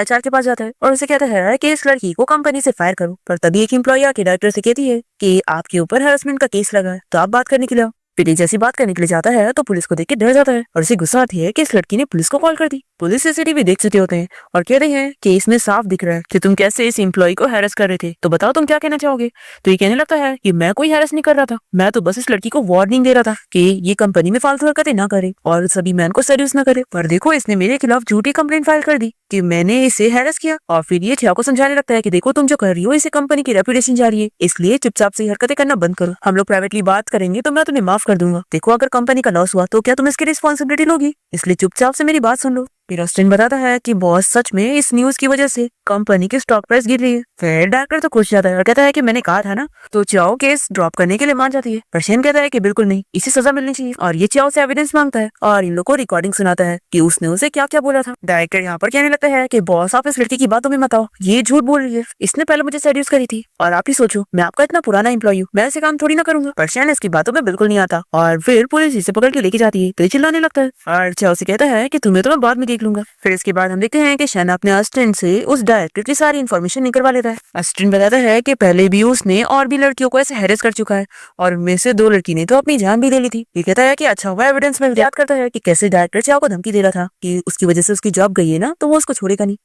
एचआर के पास जाता है और उसे कहता है कि इस लड़की को कंपनी से फायर करो। पर तभी एक एम्प्लॉय आके डायरेक्टर से कहती है कि आपके ऊपर हैरेसमेंट का केस लगा है, तो आप बात करने के लिए आओ। फिर ये जैसी बात करने के लिए जाता है तो पुलिस को देख के डर जाता है और उसे गुस्सा आती है कि इस लड़की ने पुलिस को कॉल कर दी। पुलिस सीसीटीवी देख चुके होते हैं और कह रहे हैं कि इसमें साफ दिख रहा है कि तुम कैसे इस एम्प्लॉय को हैरेस कर रहे थे, तो बताओ तुम क्या कहना चाहोगे। तो ये कहने लगता है कि मैं कोई हैरेस नहीं कर रहा था, मैं तो बस इस लड़की को वार्निंग दे रहा था कि ये कंपनी में फालतू हरकतें ना करे और सभी मैन को सेड्यूस ना करे। पर देखो इसने मेरे खिलाफ झूठी कंप्लेंट फाइल कर दी कि मैंने इसे हैरेस किया। और फिर ये छिया को समझाने लगता है कि देखो तुम जो कर रही हो इससे कंपनी की रेपुटेशन जा रही है, इसलिए चुपचाप से हरकतें करना बंद करो, हम लोग प्राइवेटली बात करेंगे तो मैं तुम्हें माफ कर दूंगा। देखो अगर कंपनी का लॉस हुआ तो क्या तुम इसकी रिस्पॉन्सिबिलिटी लोगी, इसलिए चुपचाप से मेरी बात सुन लो। फिर ऑस्टिन बताता है कि बॉस सच में इस न्यूज की वजह से कंपनी की स्टॉक प्राइस गिर रही है। फिर डायरेक्टर तो खुश जाता है और कहता है कि मैंने कहा था ना। तो चाओ केस ड्रॉप करने के लिए मान जाती है, पर शेन कहता है कि बिल्कुल नहीं, इसे सजा मिलनी चाहिए। और ये चाओ से एविडेंस मांगता है और इन लोगों को रिकॉर्डिंग सुनाता है कि उसने उसे क्या क्या बोला था। डायरेक्टर यहाँ पर कहने लगता है कि बॉस आप इस लड़की की बातों में मत आओ, ये झूठ बोल रही है, इसने पहले मुझे सेड्यूस करी थी और आप ही सोचो मैं आपका इतना पुराना एम्प्लॉय हूँ, मैं ऐसे काम थोड़ी ना करूंगा। पर शेन इसकी बातों में बिल्कुल नहीं आता और फिर पुलिस इसे पकड़ के लेके जाती है तो ये चिल्लाने लगता है और चाओ से कहता है कि तुम्हें तो मैं बाद में देख लूंगा। फिर इसके बाद हम देखते हैं कि शन अपने असिस्टेंट से उस डायरेक्टर की सारी इन्फॉर्मेशन निकलवा लेता है। असिस्टेंट बताता है कि पहले भी उसने और भी लड़कियों को ऐसे हैरेस कर चुका है और उनमें से दो लड़की ने तो अपनी जान भी ले ली थी। ये कहता है कि अच्छा हुआ एविडेंस में याद करता है कि कैसे डायरेक्टर चाओ को धमकी दे रहा था कि उसकी वजह से उसकी जॉब गई है ना, तो वो उसको छोड़ेगा नहीं।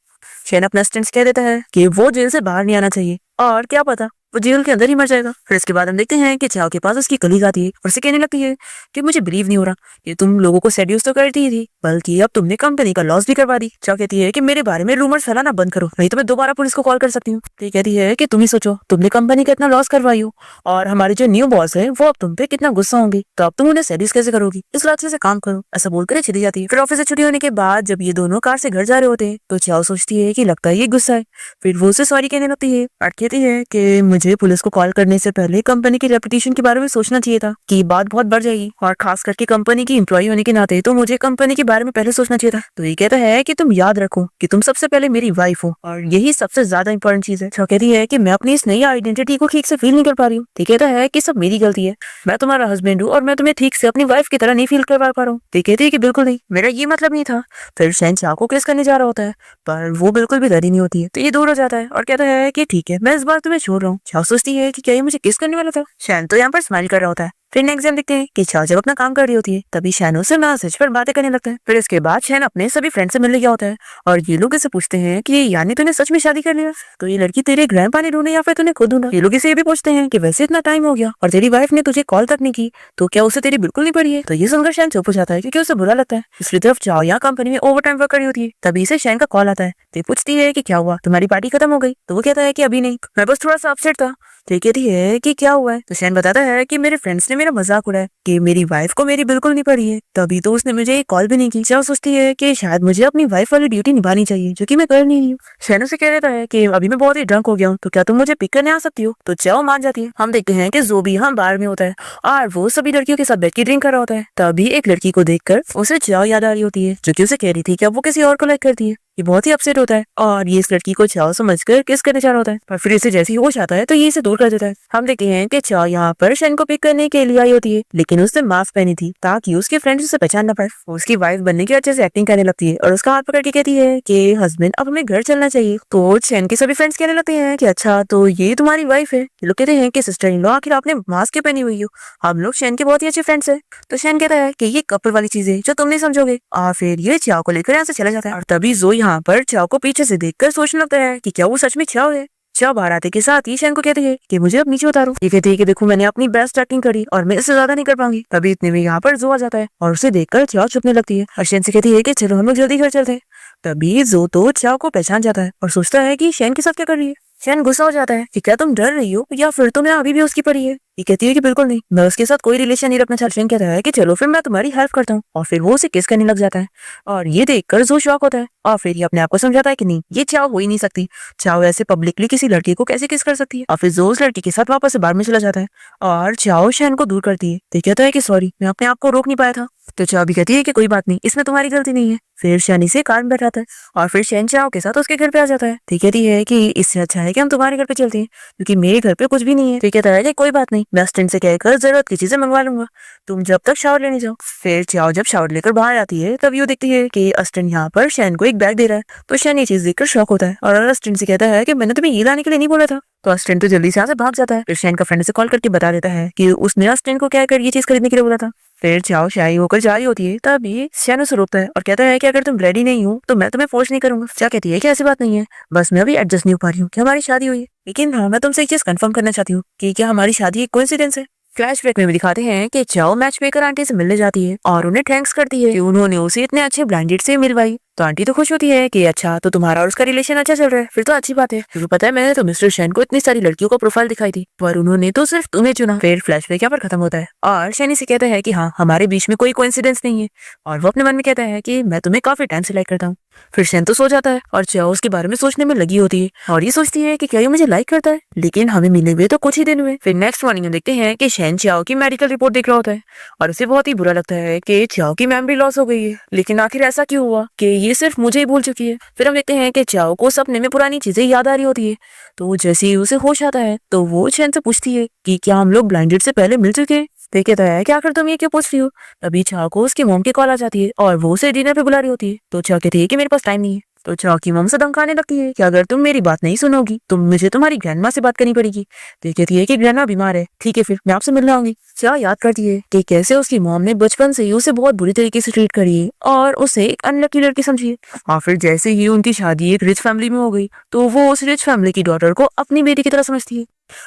शन अपना असिस्टेंट से कह देता है कि वो जेल से बाहर नहीं आना चाहिए और क्या पता वो जेल के अंदर ही मर जाएगा। फिर इसके बाद हम देखते हैं कि चाओ के पास उसकी कलीग आती है और उसे कहने लगती है कि मुझे बिलीव नहीं हो रहा कि तुम लोगों को सेड्यूस तो करती ही थी, बल्कि अब तुमने कंपनी का लॉस भी करवा दी। चाओ कहती है कि मेरे बारे में रूमर फैलाना बंद करो, नहीं तो मैं दोबारा पुलिस को कॉल कर सकती हूँ। तो कहती है कि तुम ही सोचो, तुमने कंपनी का इतना लॉस करवाई हो और हमारे जो न्यू बॉस है वो अब तुम पे कितना गुस्सा होंगे, तो अब तुम उन्हें सेड्यूस कैसे करोगी, इस लालच से काम करो। ऐसा बोलकर चली जाती है। फिर ऑफिस से छुट्टी होने के बाद जब ये दोनों कार से घर जा रहे होते हैं तो चाओ सोचती है कि लगता है ये गुस्सा है। फिर वो उसे सॉरी कहने लगती है और कहती है कि मुझे पुलिस को कॉल करने से पहले कंपनी की रेपुटेशन के बारे में सोचना चाहिए था कि बात बहुत बढ़ जाएगी और खास करके कंपनी की एम्प्लॉय होने के नाते तो मुझे कंपनी के बारे में पहले सोचना चाहिए था। तो ये कहता है कि तुम याद रखो कि तुम सबसे पहले मेरी वाइफ हो और यही सबसे ज्यादा इंपॉर्टेंट चीज है। तो कहती है कि मैं अपनी इस नई आइडेंटिटी को ठीक से फील नहीं कर पा रही हूँ। तो कहता है कि सब मेरी गलती है, मैं तुम्हारा हस्बैंड हूँ और मैं तुम्हें ठीक से अपनी वाइफ की तरह नहीं फील करवा पा रहा हूँ। तो कहती है कि बिल्कुल नहीं, मेरा ये मतलब नहीं था। फिर शैन चाओ को किस करने जा रहा होता है पर वो बिल्कुल भी रेडी नहीं होती है, तो ये दूर हो जाता है और कहता है कि ठीक है मैं इस बार तुम्हें छोड़ रहा हूँ। चाओ सोचती है कि क्या ये मुझे किस करने वाला था। शैन तो यहाँ पर स्माइल कर रहा होता है। फिर नेक्स्ट टाइम देखते हैं कि चाओ जब अपना काम कर रही होती है तभी शैनो से मैसेज पर बातें करने लगता है। फिर इसके बाद शैन अपने सभी फ्रेंड से मिलने गया होता है और ये लोग इसे पूछते हैं कि यानी तूने सच में शादी कर लिया, तो ये लड़की तेरे ग्रैंडपा ने ढूंढे या फिर तूने खुद ढूंढा। ये लोग इसे ये भी पूछते हैं कि वैसे इतना टाइम हो गया और तेरी वाइफ ने तुझे कॉल तक नहीं की, तो क्या उसे तेरी बिल्कुल नहीं पड़ी है। तो ये सुनकर शैन चुप हो जाता है क्योंकि उसे बुरा लगता है। दूसरी तरफ चाओ यहाँ कंपनी में ओवर टाइम वर्क कर रही होती है, तभी से शैन का कॉल आता है। तो पूछती है कि क्या हुआ, तुम्हारी पार्टी खत्म हो गई। तो वो कहता है कि अभी नहीं, मैं बस थोड़ा सा अपसेट था। तो कहती है कि क्या हुआ है। तो शैन बताता है कि मेरे फ्रेंड्स ने मेरा मजाक उड़ाया कि मेरी वाइफ को मेरी बिल्कुल नहीं पड़ी है, तभी तो उसने मुझे कॉल भी नहीं की। चाओ सोचती है कि शायद मुझे अपनी वाइफ वाली ड्यूटी निभानी चाहिए जो कि मैं कर नहीं रही हूँ। शैन उसे कह देता है कि अभी मैं बहुत ही ड्रंक हो गया हूँ, तो क्या तुम मुझे पिक करने आ सकती हो। तो चाओ मान जाती है। हम देखते हैं कि जोबी यहाँ बार में होता है और वो सभी लड़कियों के साथ बैठ के ड्रिंक कर रहा होता है। तभी एक लड़की को देखकर उसे चाओ याद आ रही होती है जो कि उसे कह रही थी कि अब वो किसी और को लाइक करती है। ये बहुत ही अपसेट होता है और ये इस लड़की को चाओ समझकर किस करने जा रहा होता है, पर फिर इसे जैसे ही होश आता है तो ये इसे दूर कर देता है। हम देखते हैं कि चाओ यहाँ पर शैन को पिक करने के लिए आई होती है, लेकिन उसने मास्क पहनी थी ताकि उसके फ्रेंड्स उसे पहचान ना पाए। उसकी वाइफ बनने की अच्छे से एक्टिंग करने लगती है और उसका हाथ पकड़ के कहती है कि हस्बैंड अब हमें घर चलना चाहिए। तो शैन के सभी फ्रेंड्स कहने लगते हैं कि अच्छा तो ये तुम्हारी वाइफ है। ये लोग कहते हैं कि सिस्टर इन लॉ आखिर आपने मास्क क्यों पहनी हुई हो, हम लोग शैन के बहुत ही अच्छे फ्रेंड्स है। तो शैन कहता है कि ये कपल वाली चीज है जो तुम नहीं समझोगे और फिर ये चाओ को लेकर यहाँ से चला जाता है। और तभी जो यहाँ पर चाओ को पीछे से देखकर सोचने लगता है कि क्या वो सच में चाओ है। चाओ बाहर आते के साथ ही शैन को कहती है कि मुझे अब नीचे उतारो। ये कहती है कि देखो मैंने अपनी बेस्ट एक्टिंग करी और मैं इससे ज्यादा नहीं कर पाऊंगी। तभी इतने में यहाँ पर जो आ जाता है और उसे देखकर चाओ छुपने लगती है और शैन से कहती है कि चलो हम लोग जल्दी घर चलते हैं। तभी जो तो चाओ को पहचान जाता है और सोचता है कि शैन के साथ क्या कर रही है। शैन गुस्सा हो जाता है कि क्या तुम डर रही हो या फिर तुम्हें अभी भी उसकी पड़ी है। ये कहती है कि बिल्कुल नहीं, मैं उसके साथ कोई रिलेशन नहीं रखना चाहती। शैन कहता है कि चलो फिर मैं तुम्हारी हेल्प करता हूँ और फिर वो उसे किस करने लग जाता है और ये देखकर जो शॉक होता है और फिर ये अपने आप को समझाता है कि नहीं, ये चाओ हो ही नहीं सकती। चाओ ऐसे पब्लिकली किसी लड़की को कैसे किस कर सकती है। और फिर जो उस लड़की के साथ वापस से बार में चला जाता है और चाओ शैन को दूर करती है। तो कहता है कि सॉरी, मैं अपने आप को रोक नहीं पाया था। तो चाओ भी कहती है कि कोई बात नहीं, इसमें तुम्हारी गलती नहीं है। फिर शैन इसे कार में बैठाता है और फिर शैन चाओ के साथ उसके घर पे आ जाता है। तो कहती है कि इससे अच्छा है कि हम तुम्हारे घर पे चलते हैं क्योंकि मेरे घर पे कुछ भी नहीं है। तो कहता है कि कोई बात नहीं, मैं असिस्टेंट से कहकर जरूरत की चीजें मंगवा लूंगा, तुम जब तक शावर लेने जाओ। फिर चाओ जब शावर लेकर बाहर आती है तब ये देखती है कि असिस्टेंट यहाँ पर शैन को एक बैग दे रहा है। तो शैन ये चीज देखकर शॉक होता है और असिस्टेंट से कहता है कि मैंने तुम्हें ये लाने के लिए नहीं बोला था। तो असिस्टेंट तो जल्दी से यहाँ से भाग जाता है। फिर शैन का फ्रेंड से कॉल करके बता देता है कि उसने असिस्टेंट को क्या कर ये चीज खरीदने के लिए बोला था। फिर चाओ शाही होकर जा रही होती है तभी शैन उसे रोकता है और कहता है कि अगर तुम रेडी नहीं हो तो मैं तुम्हें फोर्स नहीं करूंगा। चाओ कहती है कि ऐसी बात नहीं है, बस मैं अभी एडजस्ट नहीं हो पा रही हूँ कि हमारी शादी हुई है। लेकिन हाँ, मैं तुमसे एक चीज कंफर्म करना चाहती हूँ कि क्या हमारी शादी एक कोइंसिडेंस है। फ्लैशबैक में भी दिखाते हैं कि चाओ मैच मेकर आंटी से मिलने जाती है और उन्हें थैंक्स करती है कि उन्होंने उसे इतने अच्छे ब्लाइंड डेट से मिलवाई। तो आंटी तो खुश होती है कि अच्छा, तो तुम्हारा और उसका रिलेशन अच्छा चल रहा है, फिर तो अच्छी बात है। क्योंकि पता है मैंने तो मिस्टर शैन को इतनी सारी लड़कियों का प्रोफाइल दिखाई थी पर उन्होंने तो सिर्फ तुम्हें चुना। फिर फ्लैशबैक यहाँ पर खत्म होता है और शैनी से कहता है कि हाँ, हमारे बीच में कोई कोइंसिडेंस नहीं है और वो अपने मन में कहता है कि मैं तुम्हें काफी टाइम से लाइक करता हूँ। फिर शैन तो सो जाता है और चाओ उसके बारे में सोचने में लगी होती है और ये सोचती है कि क्या ये मुझे लाइक करता है। लेकिन हमें मिले हुए तो कुछ ही दिन हुए। फिर नेक्स्ट मॉर्निंग हम देखते हैं कि शैन चाओ की मेडिकल रिपोर्ट देख रहा होता है और उसे बहुत ही बुरा लगता है कि चाओ की मेमोरी लॉस हो गई है। लेकिन आखिर ऐसा क्यों हुआ कि ये सिर्फ मुझे ही भूल चुकी है। फिर हम देखते हैं कि चाओ को सपने में पुरानी चीजें याद आ रही होती है। तो जैसे ही उसे होश आता है तो वो शैन से पूछती है कि क्या हम लोग ब्लाइंड डेट से पहले मिल चुके हैं। तो कहता है कि आखिर तुम ये क्यों पूछ रही हो। तभी चाओ को उसकी मॉम की कॉल आ जाती है और वो उसे डिनर पे बुला रही होती है। तो चाओ कहती है कि मेरे पास टाइम नहीं है। तो चाओ की मॉम से धमकाने लगती है कि अगर तुम मेरी बात नहीं सुनोगी तो मुझे तुम्हारी ग्रैंडमा से बात करनी पड़ेगी। तो ये कहती है कि ग्रैंडमा बीमार है, ठीक है फिर मैं आपसे मिलने आऊंगी। चाओ याद करती है कि कैसे उसकी मॉम ने बचपन से ही उसे बहुत बुरी तरीके से ट्रीट करी है और उसे एक अनलकी लड़की समझी है। और फिर जैसे ही उनकी शादी एक रिच फैमिली में हो गई तो वो उस रिच फैमिली की डॉटर को अपनी बेटी की तरह समझती है।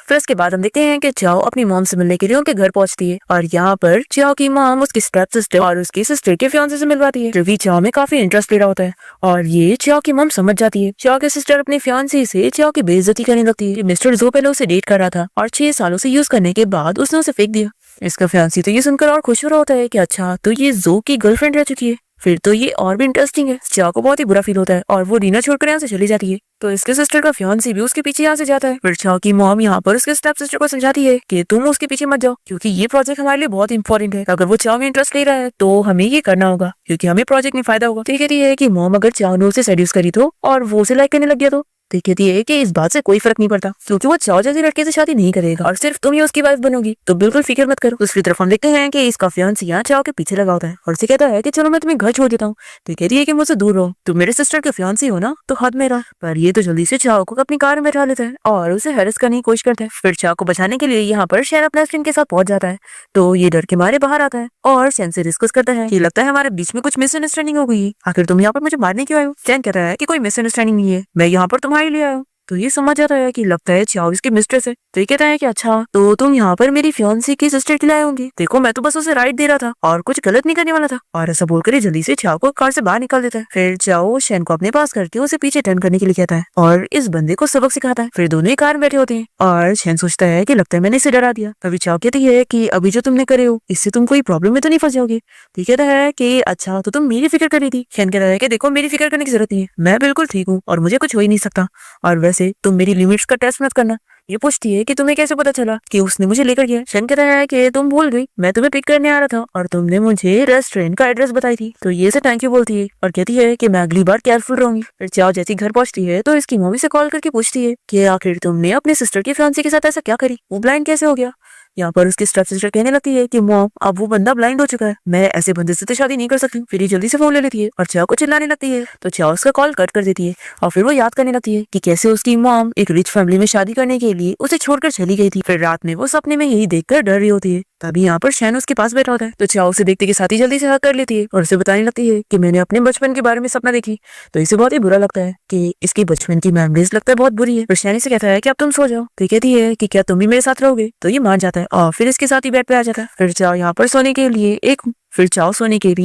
फिर उसके बाद हम देखते हैं कि चाओ अपनी मॉम से मिलने के लिए उनके घर पहुंचती है और यहाँ पर चाओ की मॉम उसकी स्टेप सिस्टर और उसकी सिस्टर के फियांसे से मिलवाती है जो भी चाओ में काफी इंटरेस्ट ले रहा होता है। और ये चाओ की मॉम समझ जाती है। चाओ की सिस्टर अपनी फियांसे से चाओ की बेइज्जती करने लगती है। मिस्टर जो पहले उसे डेट कर रहा था और 6 सालों से यूज करने के बाद उसने उसे फेंक दिया। इसका फियांसी तो ये सुनकर और खुश हो रहा होता है कि अच्छा, तो ये जो की गर्लफ्रेंड रह चुकी है। फिर तो ये और भी इंटरेस्टिंग है। चाओ को बहुत ही बुरा फील होता है और वो डिनर छोड़कर यहाँ से चली जाती है। तो इसके सिस्टर का फियांसी भी उसके पीछे यहाँ से जाता है। फिर चाओ की मॉम यहाँ पर उसके स्टेप सिस्टर को समझाती है कि तुम उसके पीछे मत जाओ क्योंकि ये प्रोजेक्ट हमारे लिए बहुत इंपॉर्टेंट है। अगर वो चाओ में इंटरेस्ट ले रहा है तो हमें ये करना होगा क्योंकि हमें प्रोजेक्ट में फायदा होगा। तो ये कहती है कि मॉम अगर चाओ ने उसे सेड्यूस करी तो और वो उसे लाइक करने लग गया तो कहती है कि इस बात से कोई फर्क नहीं पड़ता क्योंकि वो चाओ जैसी लड़के से शादी नहीं करेगा और सिर्फ तुम ही उसकी वाइफ बनोगी, तो बिल्कुल फिक्र मत करो। दूसरी तरफ हम देखते हैं कि इसका फियांसी यहाँ चाओ के पीछे लगा होता है और उसे कहता है कि चलो मैं तुम्हें घर छोड़ देता हूँ। तो कहती है कि मुझसे दूर रहो, तुम मेरे सिस्टर के फियांसी हो ना, तो हद मेरा। पर ये तो जल्दी से चाओ को अपनी कार में बैठा लेता है और उसे हैरेस करने की कोशिश करता है। फिर चाओ को बचाने के लिए यहाँ पर शैन अपने फ्रेंड के साथ पहुंच जाता है। तो ये डर के मारे बाहर आता है और शैन से डिस्कस करता है कि लगता है हमारे बीच में कुछ मिसअंडरस्टैंडिंग हो गई है, आखिर तुम यहाँ पर मुझे मारने क्यों आए हो। शैन कहता है कि कोई मिसअंडरस्टैंडिंग नहीं है, मैं यहाँ पर तुम्हारे लिए आया हूँ। तो ये समझ आता है कि लगता है चाओ इसकी मिस्ट्रेस है। तो ये कहता है कि अच्छा, तो तुम यहाँ पर मेरी फियांसी की सिस्टर के लिए आए होंगे। देखो मैं तो बस उसे राइड दे रहा था और कुछ गलत नहीं करने वाला था। और ऐसा बोलकर जल्दी से चाओ को कार से बाहर निकाल देता है। फिर चाओ शैन को अपने पास करके उसे पीछे टर्न करने के लिए कहता है और इस बंदे को सबक सिखाता है। फिर दोनों ही कार में बैठे होते हैं और शैन सोचता है कि लगता है मैंने इसे डरा दिया। तभी चाओ कहती है कि अभी जो तुमने करे हो इससे तुम कोई प्रॉब्लम में तो नहीं फंस जाओगे। तो ये कहता है कि अच्छा, तो तुम मेरी फिक्र कर रही थी। शैन कहता है कि देखो मेरी फिक्र करने की जरूरत नहीं है, मैं बिल्कुल ठीक हूँ और मुझे कुछ हो ही नहीं सकता। और वैसे तुम मेरी लिमिट्स का टेस्ट मत करना। ये पूछती है कि तुम्हें कैसे पता चला कि उसने मुझे लेकर गया। शैन कहता है कि तुम भूल गई, मैं तुम्हें पिक करने आ रहा था और तुमने मुझे रेस्टोरेंट का एड्रेस बताई थी। तो ये से थैंक यू बोलती है और कहती है कि मैं अगली बार केयरफुल रहूंगी। फिर चाओ जैसी घर पहुंचती है तो इसकी मम्मी से कॉल करके पूछती है कि आखिर तुमने अपने सिस्टर के फियांसे के साथ ऐसा क्या करी, वो ब्लाइंड कैसे हो गया। यहाँ पर उसकी स्टेप सिस्टर कहने लगती है कि मॉम अब वो बंदा ब्लाइंड हो चुका है, मैं ऐसे बंदे से तो शादी नहीं कर सकती। फिर ये जल्दी से फोन ले लेती है और चाओ को चिल्लाने लगती है, तो चाओ उसका कॉल कट कर देती है और फिर वो याद करने लगती है कि कैसे उसकी मॉम एक रिच फैमिली में शादी करने के लिए उसे छोड़कर चली गई थी। फिर रात में वो सपने में यही देखकर डर रही होती है। तभी यहाँ पर शैन उसके पास बैठा होता है, तो चाओ उसे देखते के साथ ही जल्दी से हक कर लेती है और उसे बताने लगती है कि मैंने अपने बचपन के बारे में सपना देखी। तो इसे बहुत ही बुरा लगता है कि इसकी बचपन की मेमोरीज लगता है बहुत बुरी है। फिर शैन इसे कहता है कि अब तुम सो जाओ, तो कहती है कि क्या तुम भी मेरे साथ रहोगे, तो ये मान जाता है और फिर इसके साथ ही बेड पे आ जाता है। फिर चाओ यहाँ पर सोने के लिए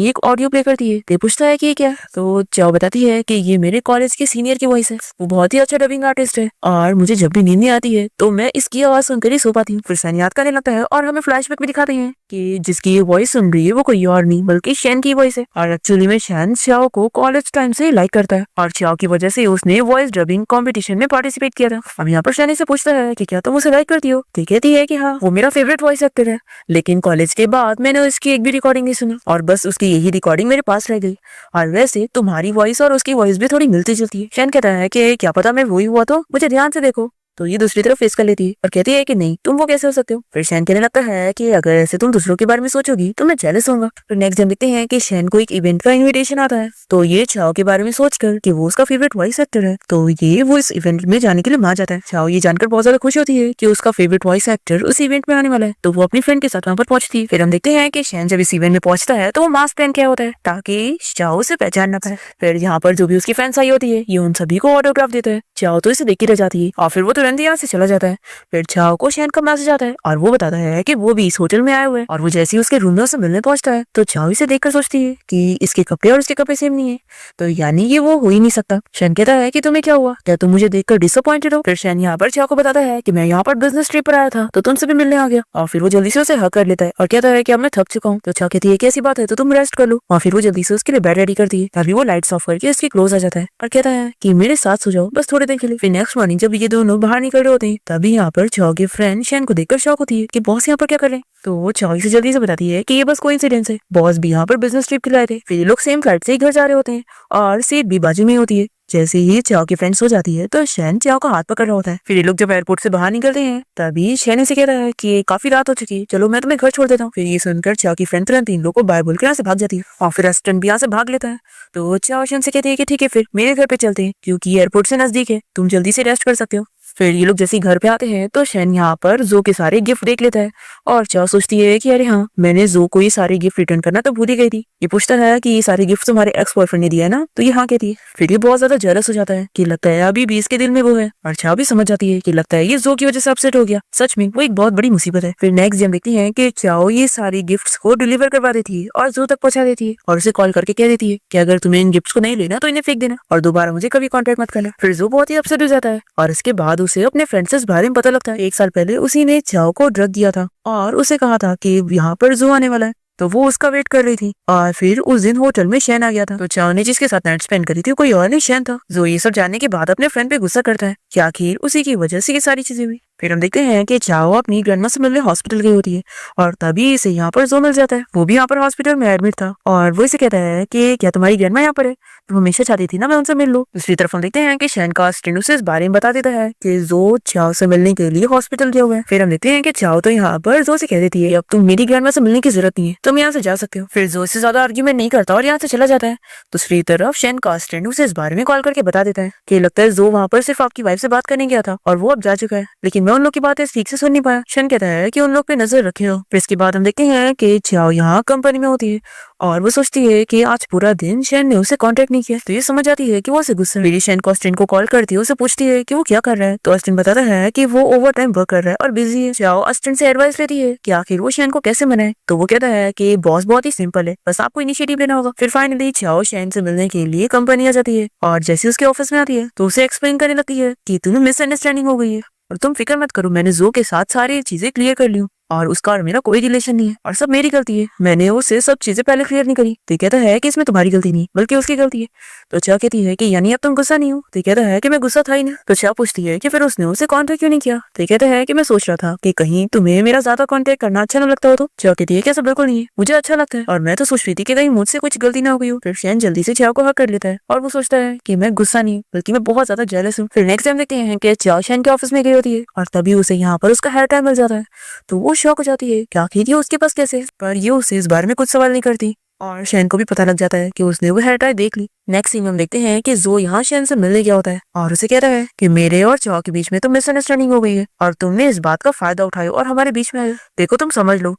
एक ऑडियो प्ले करती है। ते पूछता है कि ये क्या, तो चाओ बताती है कि ये मेरे कॉलेज के सीनियर की वॉइस है, वो बहुत ही अच्छा डबिंग आर्टिस्ट है और मुझे जब भी नींद नहीं आती है तो मैं इसकी आवाज सुनकर ही सो पाती हूँ। फिर शैन याद करने लगता है और हमें फ्लैशबैक भी दिखाते हैं कि जिसकी ये वॉइस सुन रही है वो कोई और नहीं बल्कि शैन की वॉइस है और एक्चुअली में शैन चाओ को कॉलेज टाइम से लाइक करता है और चाओ की वजह से उसने वॉइस डबिंग कॉम्पिटिशन में पार्टिसिपेट किया था। अब यहाँ पर शैन से पूछता है कि क्या तुम उसे लाइक करती हो, तो कहती है कि हाँ, वो मेरा फेवरेट वॉइस एक्टर है, लेकिन कॉलेज के बाद मैंने उसकी एक भी रिकॉर्डिंग नहीं सुनी और बस उसकी यही रिकॉर्डिंग मेरे पास रह गई। और वैसे तुम्हारी वॉइस और उसकी वॉइस भी थोड़ी मिलती जुलती है। शैन कहता है कि क्या पता मैं वही हुआ, तो मुझे ध्यान से देखो। तो ये दूसरी तरफ फेस कर लेती है और कहती है कि नहीं, तुम वो कैसे हो सकते हो। फिर शैन कहने लगता है कि अगर ऐसे तुम दूसरों के बारे में सोचोगी तो मैं जेलस होऊंगा। फिर नेक्स्ट दिन देखते हैं कि शैन को एक इवेंट का इनविटेशन आता है, तो ये चाओ के बारे में सोचकर कि वो उसका फेवरेट वॉइस एक्टर है तो ये वो इस इवेंट में जाने के लिए मान जाता है। चाओ ये जानकर बहुत ज्यादा खुश होती है कि उसका फेवरेट वॉइस एक्टर उस इवेंट में आने वाला है, तो वो अपनी फ्रेंड के साथ वहाँ पर पहुंचती है। फिर हम देखते हैं कि शैन जब इस इवेंट में पहुंचता है तो वो मास्क पहन के होता है ताकि चाओ उसे पहचान ना पाए। फिर यहाँ पर जो भी उसकी फैंस आई होती है ये उन सभी को ऑटोग्राफ देता है। चाओ तो इसे देख के रह जाती है और फिर वो तुरंत यहाँ से चला जाता है। फिर चाओ को शैन का मैसेज आता है और वो बताता है कि वो भी इस होटल में आए हुए हैं और वो जैसे ही उसके रूम में उसे मिलने पहुंचता है तो चाओ इसे देखकर सोचती है कि इसके कपड़े और उसके कपड़े सेम नहीं है, तो यानी कि वो हो ही नहीं सकता। शैन कहता है कि तुम्हें क्या हुआ, क्या तुम मुझे देखकर डिसअपॉइंटेड हो। फिर शैन यहाँ पर चाओ को बताता है कि मैं यहाँ पर बिजनेस ट्रिप पर आया था तो तुमसे भी मिलने आ गया और फिर वो जल्दी से उसे हक कर लेता है और कहता है कि अब मैं थक चुका हूँ। तो चाओ कहती है कि ऐसी बात है तो तुम रेस्ट कर लो और फिर वो जल्दी से उसके लिए बेड रेडी करती है। तभी वो लाइट्स ऑफ करके इसके क्लोज आ जाता है और कहता है कि मेरे साथ सो जाओ बस थोड़ी देर के लिए। फिर नेक्स्ट मॉर्निंग जब ये दोनों बाहर निकल रहे होते हैं तभी यहाँ पर चाओ के फ्रेंड शैन को देखकर शॉक होती है कि बॉस यहाँ पर क्या कर रहे हैं। तो वो चाओ से जल्दी से बताती है कि ये बस कोइंसिडेंस है, बॉस भी यहाँ पर बिजनेस ट्रिप के लाए थे। फिर ये लोग सेम फ्लाइट से ही घर जा रहे होते हैं और सीट भी बाजू में होती है। जैसे ही चाओ की फ्रेंड सो जाती है तो शैन चाओ का हाथ पकड़ रहा होता है। फिर ये लोग जब एयरपोर्ट से बाहर निकलते हैं तभी शैन से कहता है कि काफी रात हो चुकी है, चलो मैं तुम्हें घर छोड़ देता हूँ। फिर ये सुनकर चाओ की फ्रेंड तुरंत इन लोगों को बाय बोलकर यहाँ से भाग जाती है और फिर असिस्टेंट भी यहाँ से भाग लेता है। तो चाओ शैन से कहती है कि ठीक है फिर मेरे घर पे चलते हैं क्योंकि एयरपोर्ट से नजदीक है, तुम जल्दी से रेस्ट कर सकते हो। फिर ये लोग जैसे ही घर पे आते हैं तो शैन यहाँ पर जो के सारे गिफ्ट देख लेता है और चाओ सोचती है कि अरे हाँ, मैंने जो को ये सारे गिफ्ट रिटर्न करना तो भूल ही गई थी। ये पूछता है कि ये सारे गिफ्ट तुम्हारे एक्स बॉयफ्रेंड ने दिया है ना, तो ये हाँ कहती है। फिर ये बहुत ज्यादा जेलस हो जाता है कि लगता है अभी भी इसके दिल में वो है और चाओ भी समझ जाती है कि लगता है ये जो की वजह से अपसेट हो गया, सच में वो एक बहुत बड़ी मुसीबत है। फिर नेक्स्ट हम देखते हैं कि चाओ ये सारी गिफ्ट्स को डिलीवर करवा देती है और जो तक पहुंचा देती है और उसे कॉल करके कह देती है कि अगर तुम्हें इन गिफ्ट्स को नहीं लेना तो इन्हें फेंक देना और दोबारा मुझे कभी कॉन्टेक्ट मत करना। फिर जो बहुत ही अपसेट हो जाता है और इसके बाद उसे अपने फ्रेंड से इस बारे में पता लगता है 1 साल पहले उसी ने चाओ को ड्रग दिया था और उसे कहा था कि यहाँ पर जो आने वाला है, तो वो उसका वेट कर रही थी। और फिर उस दिन होटल में शैन आ गया था, तो चाओ ने जिसके साथ नाइट स्पेंड करी थी कोई और नहीं शैन था। जो ये सब जानने के बाद अपने फ्रेंड पे गुस्सा करता है कि आखिर उसी की वजह से ये सारी चीजें हुई। फिर हम देखते हैं कि चाओ अपनी ग्रैंडमा से मिलने हॉस्पिटल गई होती है और तभी इसे यहाँ पर जो मिल जाता है, वो भी यहाँ पर हॉस्पिटल में एडमिट था और वो इसे कहता है कि क्या तुम्हारी ग्रैंडमा यहाँ पर है, तुम हमेशा चाहती थी ना मैं उनसे मिल लूं। दूसरी तरफ हम देखते हैं कि शैन का असिस्टेंट उसे इस बारे में बता देता है कि जो चाओ से मिलने के लिए हॉस्पिटल गया हुआ है। फिर हम देखते हैं कि चाओ तो यहाँ पर जो से कह देती है अब तुम मेरी ग्रैंडमा से मिलने की जरूरत नहीं है, तुम यहाँ से जा सकते हो। फिर जो इससे ज्यादा आर्ग्यूमेंट नहीं करता और यहाँ से चला जाता है। दूसरी तरफ शैन का असिस्टेंट उसे इस बारे में कॉल करके बता देता है कि लगता है जो वहाँ पर सिर्फ आपकी वाइफ से बात करने गया था और वो अब जा चुका है, लेकिन मैं उन लोग की बातें ठीक से सुन नहीं पाया। शैन कहता है कि उन लोग पे नजर रखे हो। फिर इसके बाद हम देखते हैं कि चाओ यहाँ कंपनी में होती है और वो सोचती है कि आज पूरा दिन शैन ने उसे कांटेक्ट नहीं किया, तो ये समझ जाती है कि वो उसे गुस्सा है। शैन को असिस्टेंट को कॉल करती है, उसे पूछती है कि वो क्या कर रहा है, तो असिस्टेंट बताता है कि वो ओवर टाइम वर्क कर रहा है और बिजी है। चाओ असिस्टेंट से एडवाइस लेती है कि आखिर वो शैन को कैसे मनाए, तो वो कहता है कि बॉस बहुत ही सिंपल है, बस आपको इनिशिएटिव लेना होगा। फिर फाइनली चाओ शैन से मिलने के लिए कंपनी आ जाती है और जैसे उसके ऑफिस में आती है तो उसे एक्सप्लेन करने लगती है कि तुम्हें मिसअंडरस्टैंडिंग हो गई है और तुम फिक्र मत करो, मैंने जो के साथ सारी चीजें क्लियर कर ली और उसका और मेरा कोई रिलेशन नहीं है और सब मेरी गलती है, मैंने उसे सब चीजें पहले क्लियर नहीं करी। तो कहता है कि इसमें तुम्हारी गलती नहीं बल्कि उसकी गलती है। तो चाओ कहती है कि यानी अब तुम गुस्सा नहीं हो, तो कहता है कि मैं गुस्सा था ही नहीं। तो चाओ पूछती है कि फिर उसने उसे कांटेक्ट क्यों नहीं किया, तो कहता है कि मैं सोच रहा था कि कहीं तुम्हें मेरा ज्यादा कांटेक्ट करना अच्छा न लगता हो। तो चाओ कहती है कि ऐसा बिल्कुल नहीं है, मुझे अच्छा लगता है और मैं तो सोच रही थी कि कहीं मुझसे कुछ गलती ना हो गई हो। फिर शैन जल्दी से चाओ को हक कर लेता है और वो सोचता है कि मैं गुस्सा नहीं बल्कि मैं बहुत ज्यादा जेलस हूँ। फिर नेक्स्ट टाइम देखते हैं कि चाओ शैन के ऑफिस में गई होती है और तभी उसे यहाँ पर उसका हेयर टाई मिल जाता है, तो वो शॉक हो जाती है कि आखिर ये उसके पास कैसे, पर ये उसे इस बारे में कुछ सवाल नहीं करती और शैन को भी पता लग जाता है कि उसने वो हेयर टाई देख ली। नेक्स्ट सीन में हम देखते हैं कि जो यहाँ शैन से मिलने गया होता है और उसे कहता है कि मेरे और चाओ के बीच में तो मिसअंडरस्टैंडिंग हो गई है और तुमने इस बात का फायदा उठाया और हमारे बीच में आए। देखो तुम समझ लो,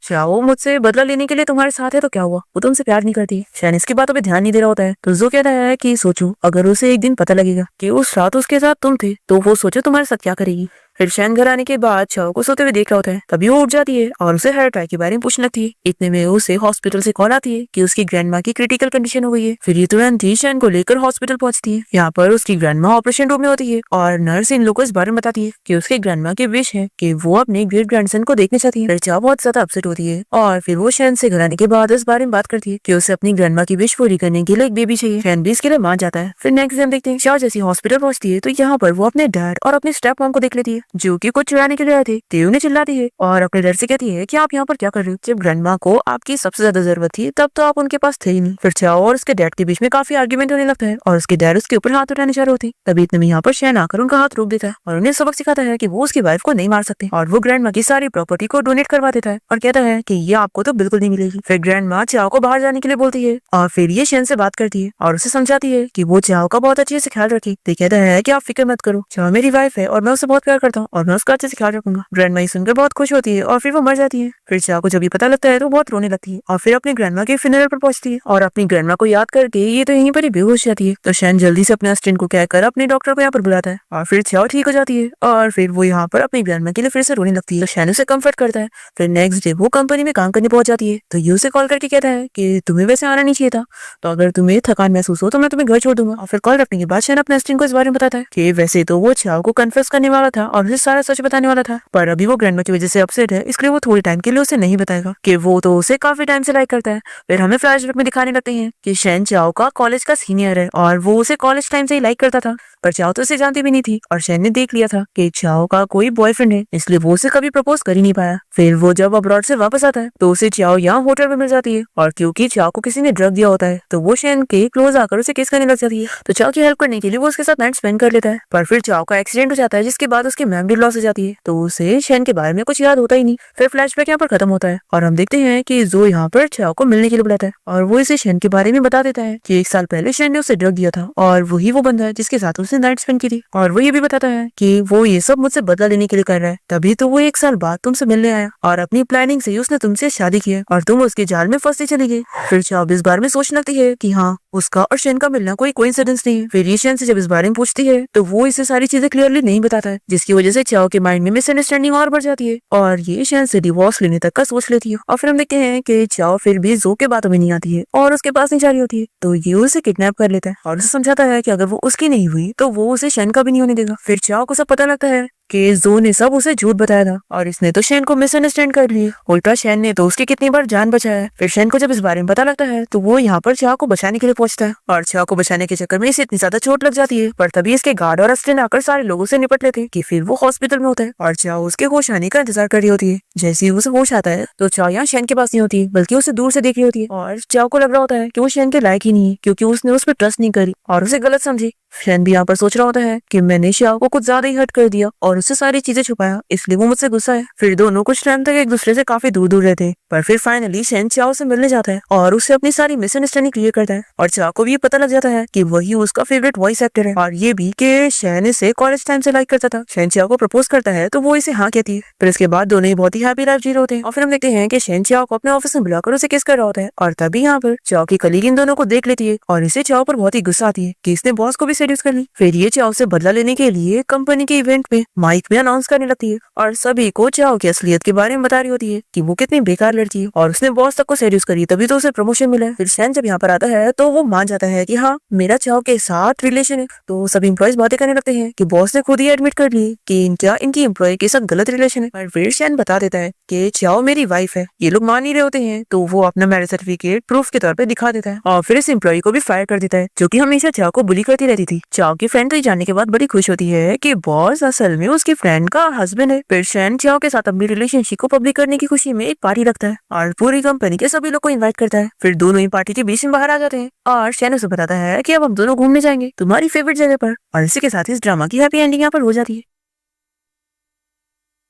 चाओ मुझसे बदला लेने के लिए तुम्हारे साथ है तो क्या हुआ, वो तुमसे प्यार नहीं करती। शैन इसकी बातों पे ध्यान नहीं दे रहा होता है तो जो कहता है कि सोचो अगर उसे एक दिन पता लगेगा कि उस रात उसके साथ तुम थे तो वो सोचो तुम्हारे साथ क्या करेगी। फिर शैन घर आने के बाद चाओ को सोते हुए देख रहा होता है, तभी वो उठ जाती है और उसे हेयर टाई के बारे में पूछने लगती है। इतने में उसे हॉस्पिटल से कॉल आती है कि उसकी ग्रैंडमा की क्रिटिकल कंडीशन हो गई है। फिर ये तुरंत ही शैन को लेकर हॉस्पिटल पहुंचती है। यहाँ पर उसकी ग्रैंडमा ऑपरेशन रूम में होती है और नर्स इन लोगों को इस बारे में बताती है कि उसकी ग्रैंडमा की विश है कि वो अपने ग्रेट ग्रैंडसन को देखने चाहती है। फिर चाओ बहुत ज्यादा अपसेट होती है और फिर वो शैन से घर आने के बाद इस बारे में बात करती है कि उसे अपनी ग्रैंडमा की विश पूरी करने के लिए एक बेबी चाहिए। शैन भी इसके लिए मान जाता है। फिर नेक्स्ट टाइम देखते हैं चाओ जैसी हॉस्पिटल पहुंचती है तो यहाँ पर वो अपने डैड और अपने स्टेप मॉम को देख लेती है जो कि कुछ चुराने के लिए आए थे। ते उन्हें चिल्लाती है और अपने डर से कहती है कि आप यहाँ पर क्या कर रहे हो, जब ग्रैंडमा को आपकी सबसे ज्यादा जरूरत थी तब तो आप उनके पास थे ही नहीं। फिर चाओ और उसके डैड के बीच में काफी आर्ग्यूमेंट होने लगता है और उसके डैड उसके ऊपर हाथ उठाने जा रहे होते हैं। तभी इतने में यहाँ पर शैन आकर उनका हाथ रोक देता है और उन्हें सबक सिखाता है कि वो उसकी वाइफ को नहीं मार सकते और वो ग्रैंडमा की सारी प्रॉपर्टी को डोनेट करवा देता है और कहता है कि ये आपको तो बिल्कुल नहीं मिलेगी। फिर ग्रैंडमा चाओ को बाहर जाने के लिए बोलती है और फिर ये शैन से बात करती है और उसे समझाती है कि वो चाओ का बहुत अच्छे से ख्याल रखे। तो कहता है कि आप फिक्र मत करो, चाओ मेरी वाइफ है और मैं उसे बहुत प्यार करता हूँ और मैं उसका अच्छे से ख्याल रखूंगा। ग्रैंडमा सुनकर बहुत खुश होती है और फिर वो मर जाती है। फिर चाओ को जब ये पता लगता है तो बहुत रोने लगती है और फिर अपनी ग्रैंडमा के फ्यूनरल पर पहुंचती है और अपनी ग्रैंडमा को याद करके ये तो यहीं पर ही बेहोश जाती है। तो शैन जल्दी से अपने असिस्टेंट को कहकर अपने डॉक्टर को यहाँ पर बुलाता है और फिर चाओ ठीक हो जाती है और फिर वो यहाँ पर अपनी ग्रैंडमा के लिए फिर से रोने लगती है। तो शैन उसे कम्फर्ट करता है। फिर नेक्स्ट डे वो कंपनी में काम करने पहुंच जाती है तो ये उसे कॉल करके कहता है कि तुम्हें वैसे आना नहीं चाहिए था, तो अगर तुम्हें थकान महसूस हो तो मैं तुम्हें घर छोड़ दूंगा। और फिर कॉल रखने के बाद शैन अपने असिस्टेंट को इस बारे में बताता है कि वैसे तो वो चाओ को कन्फेस करने वाला था और उसे सारा सच बताने वाला था, पर अभी वो ग्रैंडमा की वजह से अपसेट है इसलिए वो थोड़ी टाइम के लिए उसे नहीं बताएगा कि वो तो उसे काफी टाइम से लाइक करता है। फिर हमें फ्लैशबैक में दिखाने लगते हैं कि शैन चाओ का कॉलेज का सीनियर है और वो उसे कॉलेज टाइम से ही लाइक करता था, पर चाओ तो उसे जानती भी नहीं थी और शैन ने देख लिया था कि चाओ का कोई बॉयफ्रेंड है इसलिए वो उसे कभी प्रपोज कर ही नहीं पाया। फिर वो जब अब्रॉड से वापस आता है तो उसे चाओ यहाँ होटल में मिल जाती है और क्योंकि चाओ को किसी ने ड्रग दिया होता है तो वो शैन के क्लोज आकर उसे किस करने लग जाती है। तो चाओ की हेल्प करने के लिए वो उसके साथ नाइट स्पेंड कर लेता है, पर फिर चाओ का एक्सीडेंट हो जाता है जिसके बाद उसकी मेमोरी लॉस हो जाती है तो उसे शैन के बारे में कुछ याद होता ही नहीं। फिर फ्लैशबैक यहाँ पर खत्म होता है और हम देखते हैं कि जो यहाँ पर चाओ को मिलने के लिए बुलाता है और वो इसे शैन के बारे में बता देता है कि 1 साल पहले शैन ने उसे ड्रग दिया था और वही वो बंदा है जिसके साथ उसने नाइट स्पेंड की थी। और वो ये भी बताता है कि वो ये सब मुझसे बदला लेने के लिए कर रहा है, तभी तो वो 1 साल बाद तुमसे मिलने आया और अपनी प्लानिंग से उसने तुमसे शादी की है और तुम उसके जाल में फंसती चली गई। फिर चाओ इस बारे में सोचने लगती है कि हाँ उसका और शैन का मिलना कोई कोइंसिडेंस नहीं है। फिर ये शैन से जब इस बारे में पूछती है तो वो इसे सारी चीजें क्लियरली नहीं बताता है जिसकी वजह से चाओ के माइंड में मिसअंडरस्टैंडिंग और बढ़ जाती है और ये शैन से डिवोर्स लेने तक का सोच लेती है। और फिर हम देखते हैं कि चाओ फिर भी जो के बातों में नहीं आती है और उसके पास नहीं जा रही होती है तो ये उसे किडनैप कर लेता है और उसे समझाता है कि अगर वो उसकी नहीं हुई तो वो उसे शैन का भी नहीं होने देगा। फिर चाओ को सब पता लगता है कि जो ने सब उसे झूठ बताया था और इसने तो शैन को मिसअंडरस्टैंड कर लिया, उल्टा शैन ने तो उसकी कितनी बार जान बचाया। फिर शैन को जब इस बारे में पता लगता है तो वो यहाँ पर चाओ को बचाने के लिए पहुंचता है और चाओ को बचाने के चक्कर में इसे इतनी ज्यादा चोट लग जाती है, पर तभी इसके गार्ड और असिस्टेंट आकर सारे लोगों से निपट लेते हैं कि फिर वो हॉस्पिटल में होता है और चाओ उसके होश आने का इंतजार कर रही होती है। जैसे ही उसे होश आता है तो चाओ यहाँ शैन के पास नहीं होती बल्कि उसे दूर से देख रही होती है और चाओ को लग रहा होता है कि वो शैन के लायक ही नहीं है क्योंकि उसने उस पर ट्रस्ट नहीं करी और उसे गलत समझी। शैन भी यहाँ पर सोच रहा होता है कि मैंने चाओ को कुछ ज्यादा ही हर्ट कर दिया और उससे सारी चीजें छुपाया इसलिए वो मुझसे गुस्सा है। फिर दोनों कुछ टाइम तक एक दूसरे से काफी दूर दूर रहते हैं, पर फिर फाइनली शैन चाओ से मिलने जाता है और उससे अपनी सारी मिसअंडरस्टैंडिंग क्लियर करता है और चाओ को भी ये पता लग जाता है कि वही उसका फेवरेट वॉइस एक्टर है और ये भी कि शैन इसे कॉलेज टाइम से लाइक करता था। शैन चाओ को प्रपोज करता है तो वो इसे हाँ कहती है। फिर इसके बाद दोनों ही बहुत ही हैप्पी लाइफ जी रहे होते हैं और फिर हम देखते हैं कि शैन चाओ को अपने ऑफिस में बुलाकर उसे किस कर रहा होता है और तभी यहाँ पर चाओ की कलीग इन दोनों को देख लेती है और इसे चाओ पर बहुत ही गुस्सा आती है कि इसने बॉस को भी सेड्यूस कर ली। फिर ये चाओ से बदला लेने के लिए कंपनी के इवेंट में माइक में अनाउंस करने लगती है और सभी को चाओ की असलियत के बारे में बता रही होती है कि वो कितनी बेकार लड़की है और उसने बॉस तक को सेड्यूस करी तभी तो उसे प्रमोशन मिला है। फिर शैन जब यहाँ पर आता है तो वो मान जाता है कि हाँ मेरा चाओ के साथ रिलेशन है, तो सभी एम्प्लॉयज बातें करने लगते हैं कि बॉस ने खुद ही एडमिट कर ली कि इनकी एम्प्लॉय के साथ गलत रिलेशन है। पर फिर शैन बता देता है कि चाओ मेरी वाइफ है। ये लोग मान ही रहे होते हैं तो वो अपना मैरिज सर्टिफिकेट प्रूफ के तौर पर दिखा देता है और फिर इस एम्प्लॉय को भी फायर कर देता है जो कि हमेशा चाओ को बुली करती रहती थी। चाओ की फ्रेंड तो ये जानने के बाद बड़ी खुश होती है कि बॉस असल में उसकी फ्रेंड का हस्बैंड है। फिर शैन चाओ के साथ अपनी रिलेशनशिप को पब्लिक करने की खुशी में एक पार्टी रखता है और पूरी कंपनी के सभी लोग को इनवाइट करता है। फिर दोनों ही पार्टी के बीच में बाहर आ जाते हैं और शैन उसे बताता है कि अब हम दोनों घूमने जाएंगे तुम्हारी फेवरेट जगह पर और इसी के साथ इस ड्रामा की हैप्पी एंडिंग यहाँ पर हो जाती है।